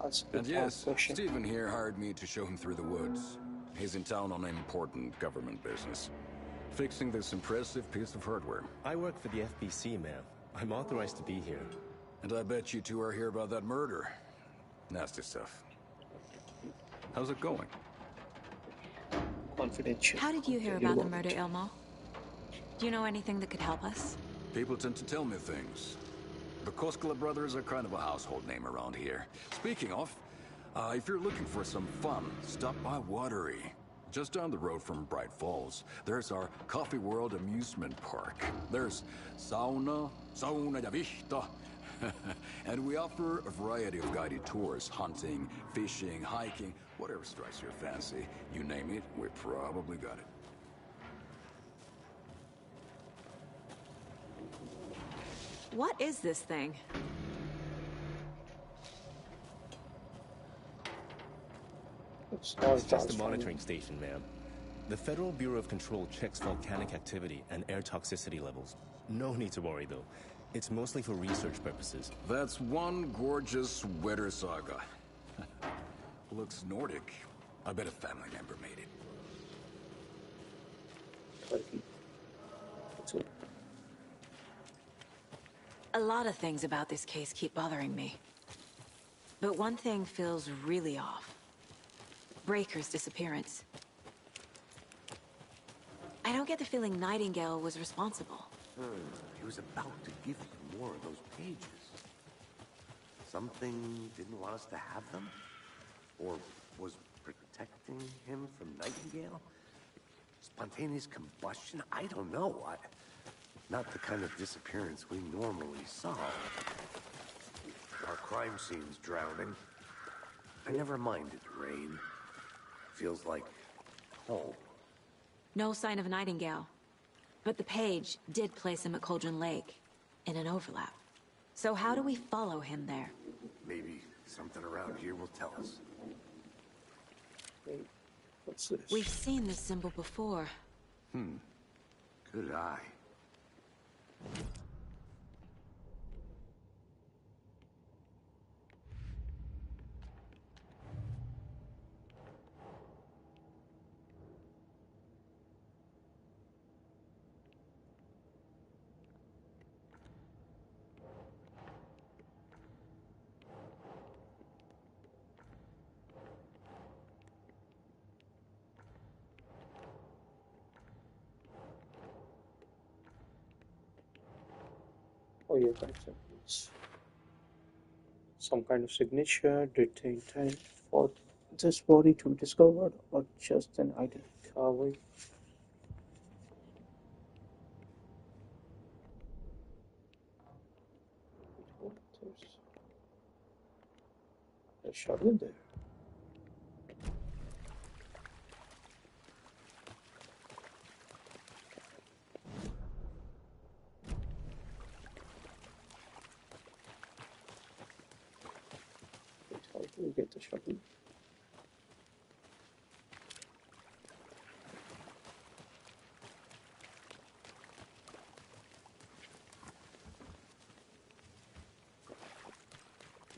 That's And yes, Stephen here hired me to show him through the woods. He's in town on important government business. Fixing this impressive piece of hardware. I work for the FBC, ma'am. I'm authorized to be here. And I bet you two are here about that murder. Nasty stuff. How's it going? Confidential. How did you hear about the murder, Ilmo? Do you know anything that could help us? People tend to tell me things. The Koskela brothers are kind of a household name around here. Speaking of, if you're looking for some fun, stop by Watery. Just down the road from Bright Falls, there's our Coffee World amusement park. There's sauna ja vihta. And we offer a variety of guided tours, hunting, fishing, hiking, whatever strikes your fancy. You name it, we probably got it. What is this thing? It's just a monitoring station, ma'am. The Federal Bureau of Control checks volcanic activity and air toxicity levels. No need to worry, though. It's mostly for research purposes. That's one gorgeous weather saga. Looks Nordic. I bet a family member made it. A lot of things about this case keep bothering me. But one thing feels really off. Breaker's disappearance. I don't get the feeling Nightingale was responsible. He was about to give you more of those pages. Something didn't want us to have them? Or was protecting him from Nightingale? Spontaneous combustion? I don't know. Not the kind of disappearance we normally solve. Our crime scene's drowning. I never minded rain. Feels like home. No sign of Nightingale. But the page did place him at Cauldron Lake, in an overlap. So how do we follow him there? Maybe something around here will tell us. Wait, what's this? We've seen this symbol before. Good eye. Oh yeah, for example, some kind of signature, did they intend for this body to be discovered, or just an identity carving? There's a shot in there. How do we get the shuttle?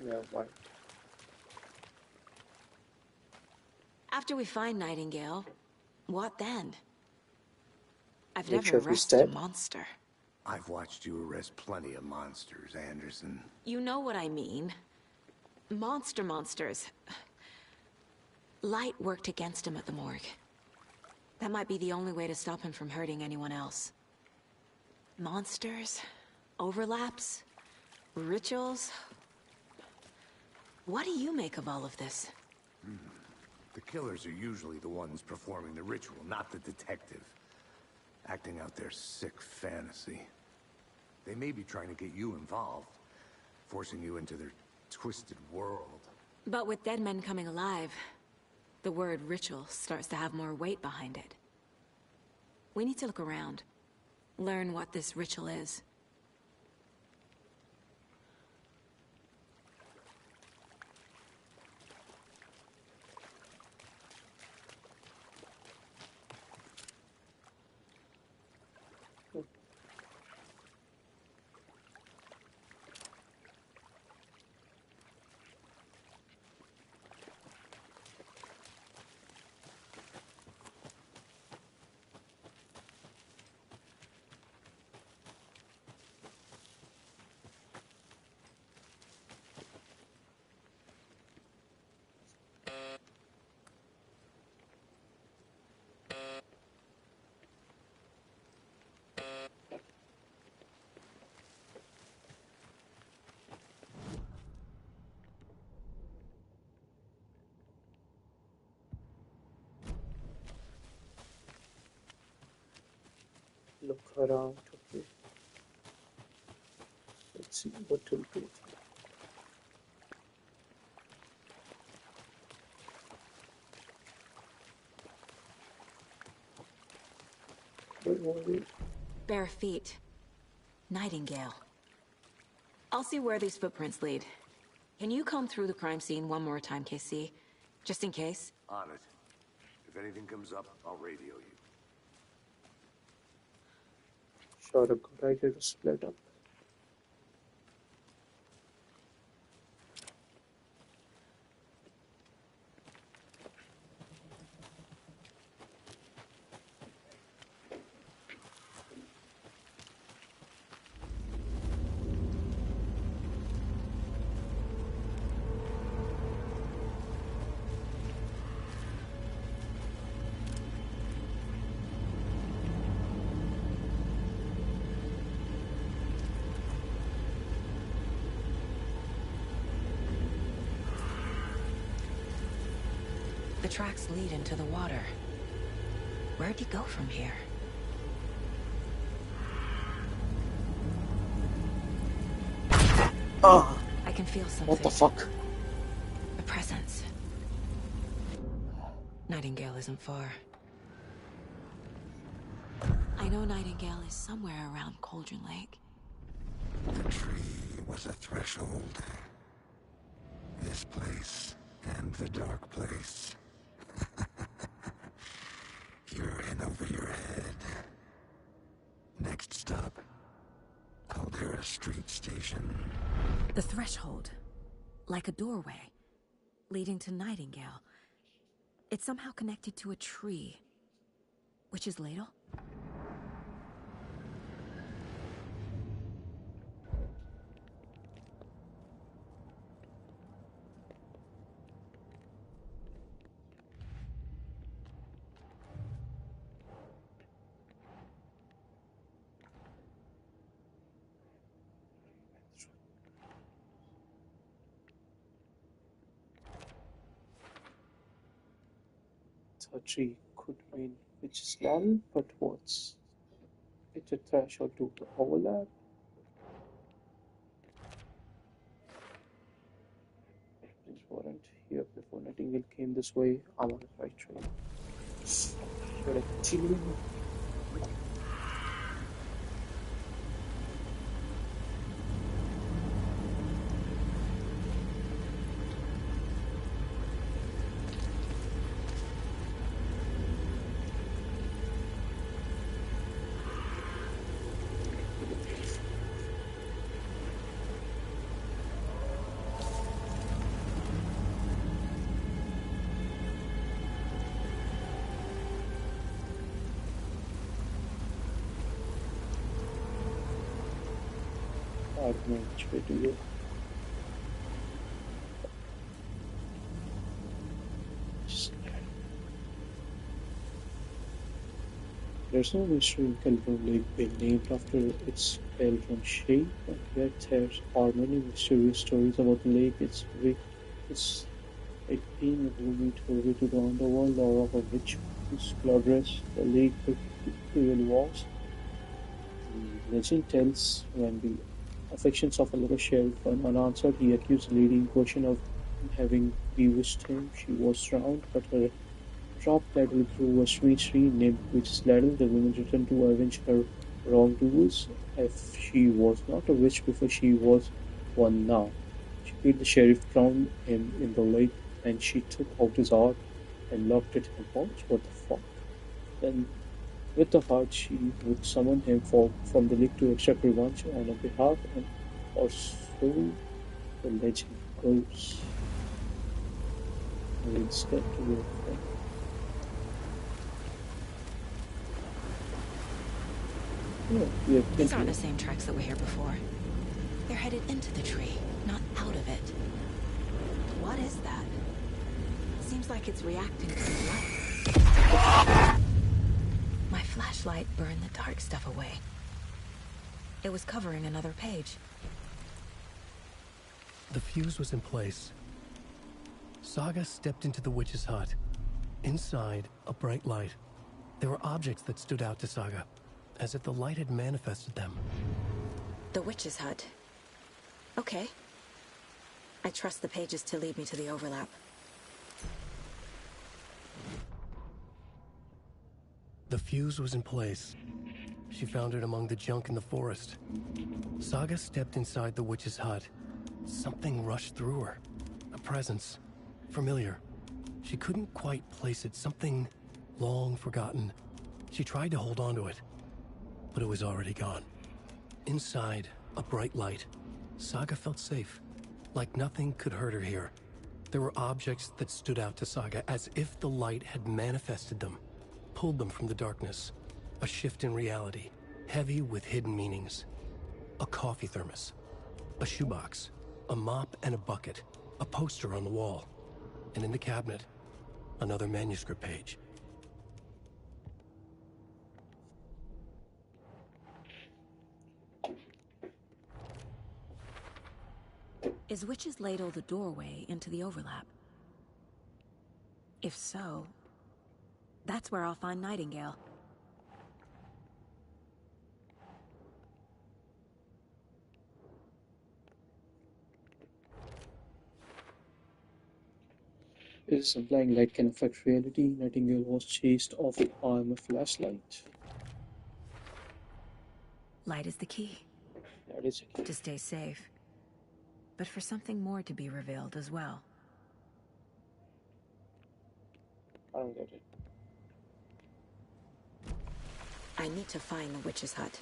Yeah, why? After we find Nightingale, what then? I've Make never sure he's arrested a dead. monster. I've watched you arrest plenty of monsters, Anderson. You know what I mean. Monsters. Light worked against him at the morgue. That might be the only way to stop him from hurting anyone else. Monsters? Overlaps? Rituals? What do you make of all of this? The killers are usually the ones performing the ritual, not the detective. Acting out their sick fantasy. They may be trying to get you involved, forcing you into their twisted world. But with dead men coming alive, the word ritual starts to have more weight behind it. We need to look around. Learn what this ritual is. Look around, okay. Let's see what will do. Bare feet. Nightingale. I'll see where these footprints lead. Can you comb through the crime scene one more time, KC? Just in case? On it. If anything comes up, I'll radio you. Sure, a good idea to split up. The tracks lead into the water. Where'd you go from here? Ah! I can feel something. What the fuck? A presence. Nightingale isn't far. I know Nightingale is somewhere around Cauldron Lake. The tree was a threshold. This place and the dark place. You're in over your head. Next stop, Caldera Street Station. The threshold. Like a doorway. Leading to Nightingale. It's somehow connected to a tree. Witch's Ladle? A tree could mean witch's ladle, but what's it a threshold to overlap? These weren't here before Nightingale came this way. I'm on the right train. Should I continue? I don't know which way to go. There's no mystery in Kelvin Lake being named after its Kelvin shape, but yet there are many mysterious stories about the lake. It's like being a movie doorway to the underworld or of a witch whose dress the lake really was. The legend tells when the affections of a little sheriff went unanswered, he accused the lady in question of having bewitched him. She was drowned, but her dropped ladle through a sweet tree named Witch's Ladle. The woman returned to avenge her wrongdoers. If she was not a witch before, she was one now. She killed the sheriff, drowned him in the lake, and she took out his heart and locked it in a pouch. What the fuck? Then, with the heart, she would summon him from the lake to extract revenge on her behalf, and or so the legend goes. I will step to your friend. Oh, These aren't the same tracks that were here before. They're headed into the tree, not out of it. What is that? Seems like it's reacting to the light. My flashlight burned the dark stuff away. It was covering another page. The fuse was in place. Saga stepped into the witch's hut. Inside, a bright light. There were objects that stood out to Saga, as if the light had manifested them. The witch's hut. Okay. I trust the pages to lead me to the overlap. The fuse was in place. She found it among the junk in the forest. Saga stepped inside the witch's hut. Something rushed through her. A presence. Familiar. She couldn't quite place it. Something long forgotten. She tried to hold on to it, but it was already gone. Inside, a bright light. Saga felt safe, like nothing could hurt her here. There were objects that stood out to Saga, as if the light had manifested them, pulled them from the darkness. A shift in reality, heavy with hidden meanings. A coffee thermos, a shoebox, a mop and a bucket, a poster on the wall, and in the cabinet, another manuscript page. Is Witch's Ladle the doorway into the overlap? If so, that's where I'll find Nightingale. It is implying light can affect reality. Nightingale was chased off by a flashlight. Light is the key. That is a key. To stay safe. But for something more to be revealed as well. I don't get it. I need to find the witch's hut.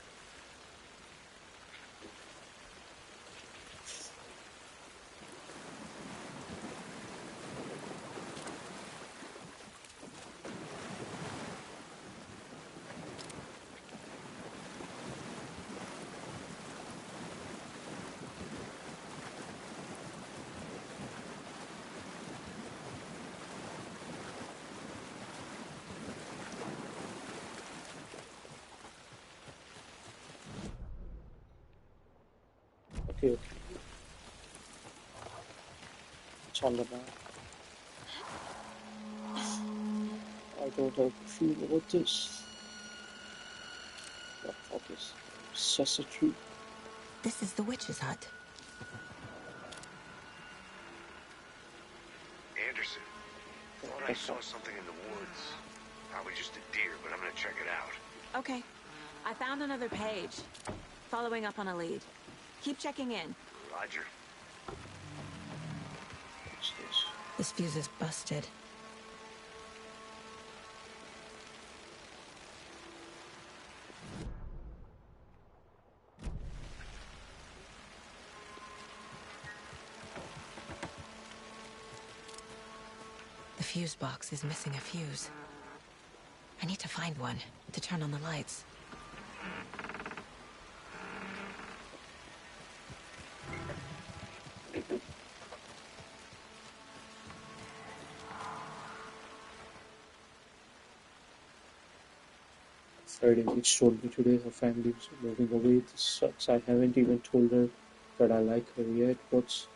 Okay. It's on the map. I don't have a feel about this. What the fuck is Sessa tree? This is the witch's hut. Anderson, thought I saw something in the woods. Probably just a deer, but I'm gonna check it out. Okay. I found another page. Following up on a lead. Keep checking in. Roger. What's this? This fuse is busted. The fuse box is missing a fuse. I need to find one to turn on the lights. Friday, which told me today her family is moving away. This sucks. I haven't even told her that I like her yet. What's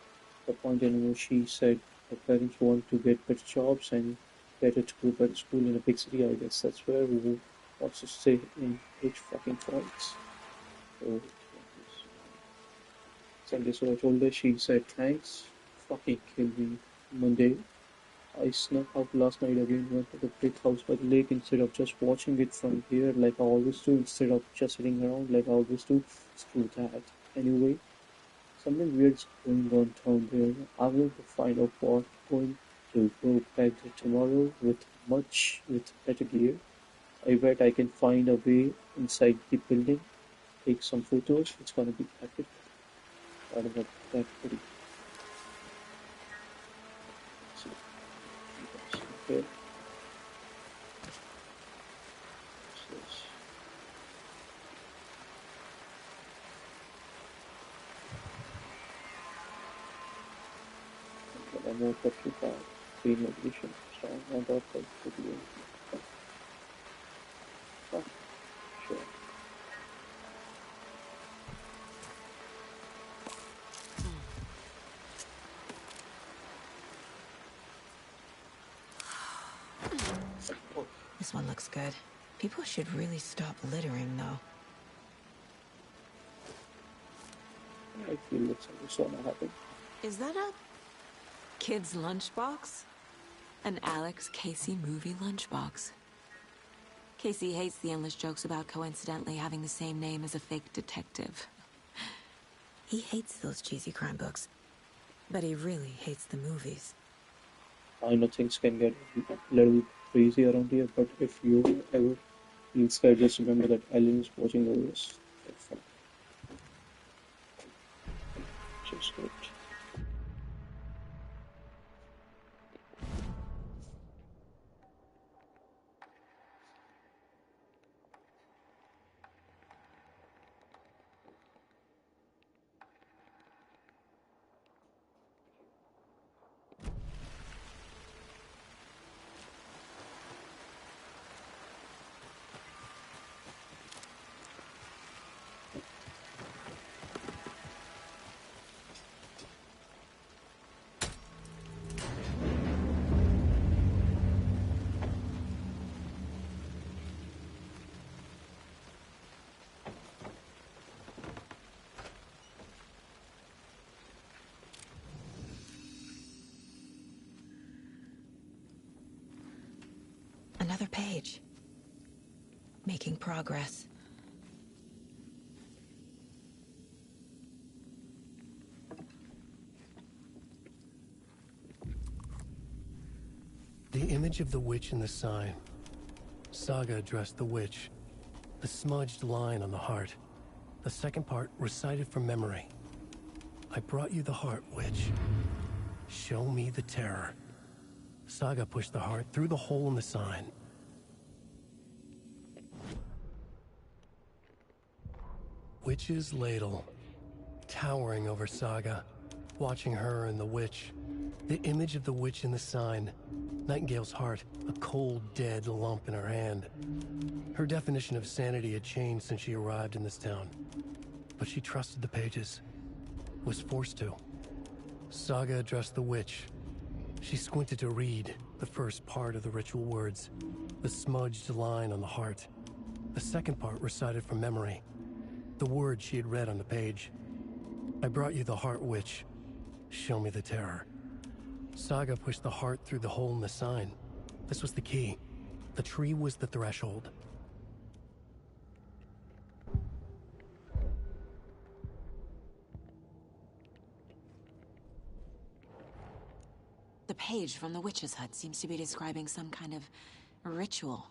the point anymore? She said her parents want to get better jobs and get her to go better school in a big city. I guess that's where who wants to stay in H fucking points. So, Sunday, so I told her. She said thanks. Fucking kill me. Monday, I snuck out last night again, went to the big house by the lake instead of just watching it from here like I always do, instead of just sitting around like I always do. Screw that. Anyway, something weird's going on down there. I'm going to find out what. Going to go back there tomorrow with better gear. I bet I can find a way inside the building, take some photos. It's gonna be epic. I don't know, that pretty. Okay. More petrol car, green navigation, strong on that side to be oh, sure. This one looks good. People should really stop littering, though. I feel like something's gonna happen. Is that a kid's lunchbox? An Alex Casey movie lunchbox. Casey hates the endless jokes about coincidentally having the same name as a fake detective. He hates those cheesy crime books, but he really hates the movies. I know things can get a little crazy around here, but if you ever feel scared, just remember that Ellen is watching over us. Just good. Another page. Making progress. The image of the witch in the sign. Saga addressed the witch. The smudged line on the heart. The second part recited from memory. I brought you the heart, witch. Show me the terror. Saga pushed the heart through the hole in the sign. Witch's ladle. Towering over Saga. Watching her and the witch. The image of the witch in the sign. Nightingale's heart, a cold, dead lump in her hand. Her definition of sanity had changed since she arrived in this town. But she trusted the pages. Was forced to. Saga addressed the witch. She squinted to read the first part of the ritual words. The smudged line on the heart. The second part recited from memory. The words she had read on the page. I brought you the heart, witch. Show me the terror. Saga pushed the heart through the hole in the sign. This was the key. The tree was the threshold. The page from the witch's hut seems to be describing some kind of ritual.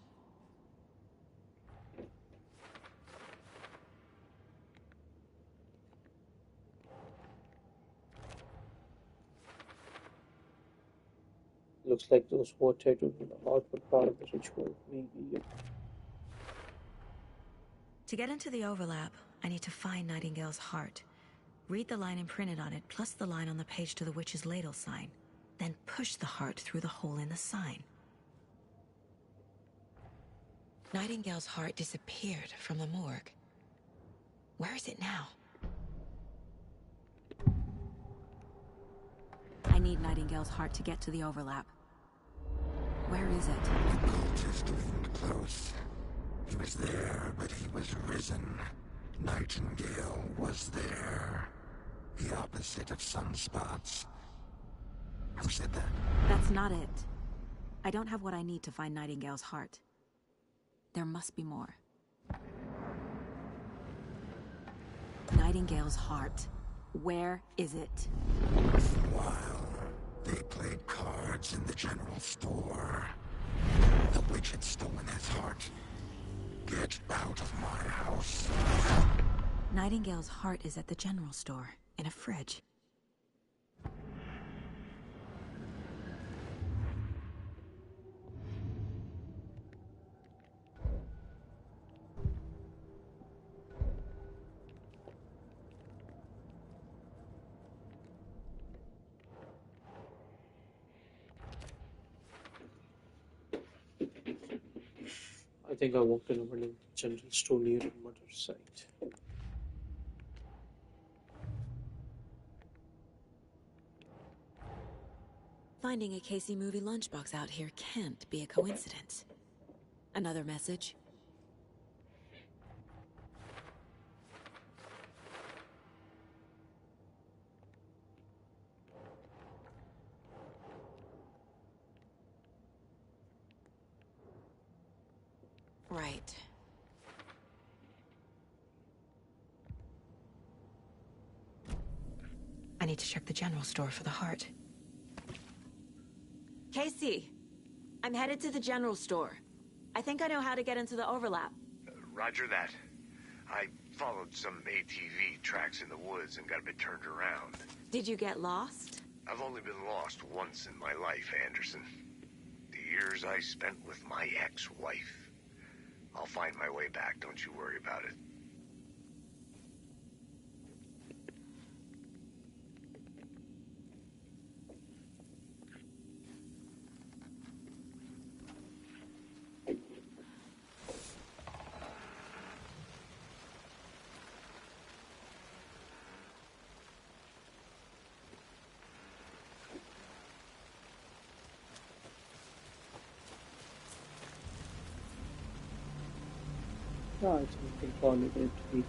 Looks like those who are tattooed in the heart were part of the ritual. Maybe. Yeah. To get into the overlap, I need to find Nightingale's heart. Read the line imprinted on it, plus the line on the page to the witch's ladle sign. Then push the heart through the hole in the sign. Nightingale's heart disappeared from the morgue. Where is it now? I need Nightingale's heart to get to the overlap. Where is it? The cultist isn't close. He was there, but he was risen. Nightingale was there. The opposite of sunspots. Who said that? That's not it. I don't have what I need to find Nightingale's heart. There must be more. Nightingale's heart. Where is it? For a while, they played cards in the general store. The witch had stolen his heart. Get out of my house. Nightingale's heart is at the general store, in a fridge. I think I walked in a general store near the murder site. Finding a Casey movie lunchbox out here can't be a coincidence. Another message? Right. I need to check the general store for the heart. Casey, I'm headed to the general store. I think I know how to get into the overlap. Roger that. I followed some ATV tracks in the woods and got a bit turned around. Did you get lost? I've only been lost once in my life, Anderson. The years I spent with my ex-wife. I'll find my way back, don't you worry about it. Yeah, I think we can call it a 8 years.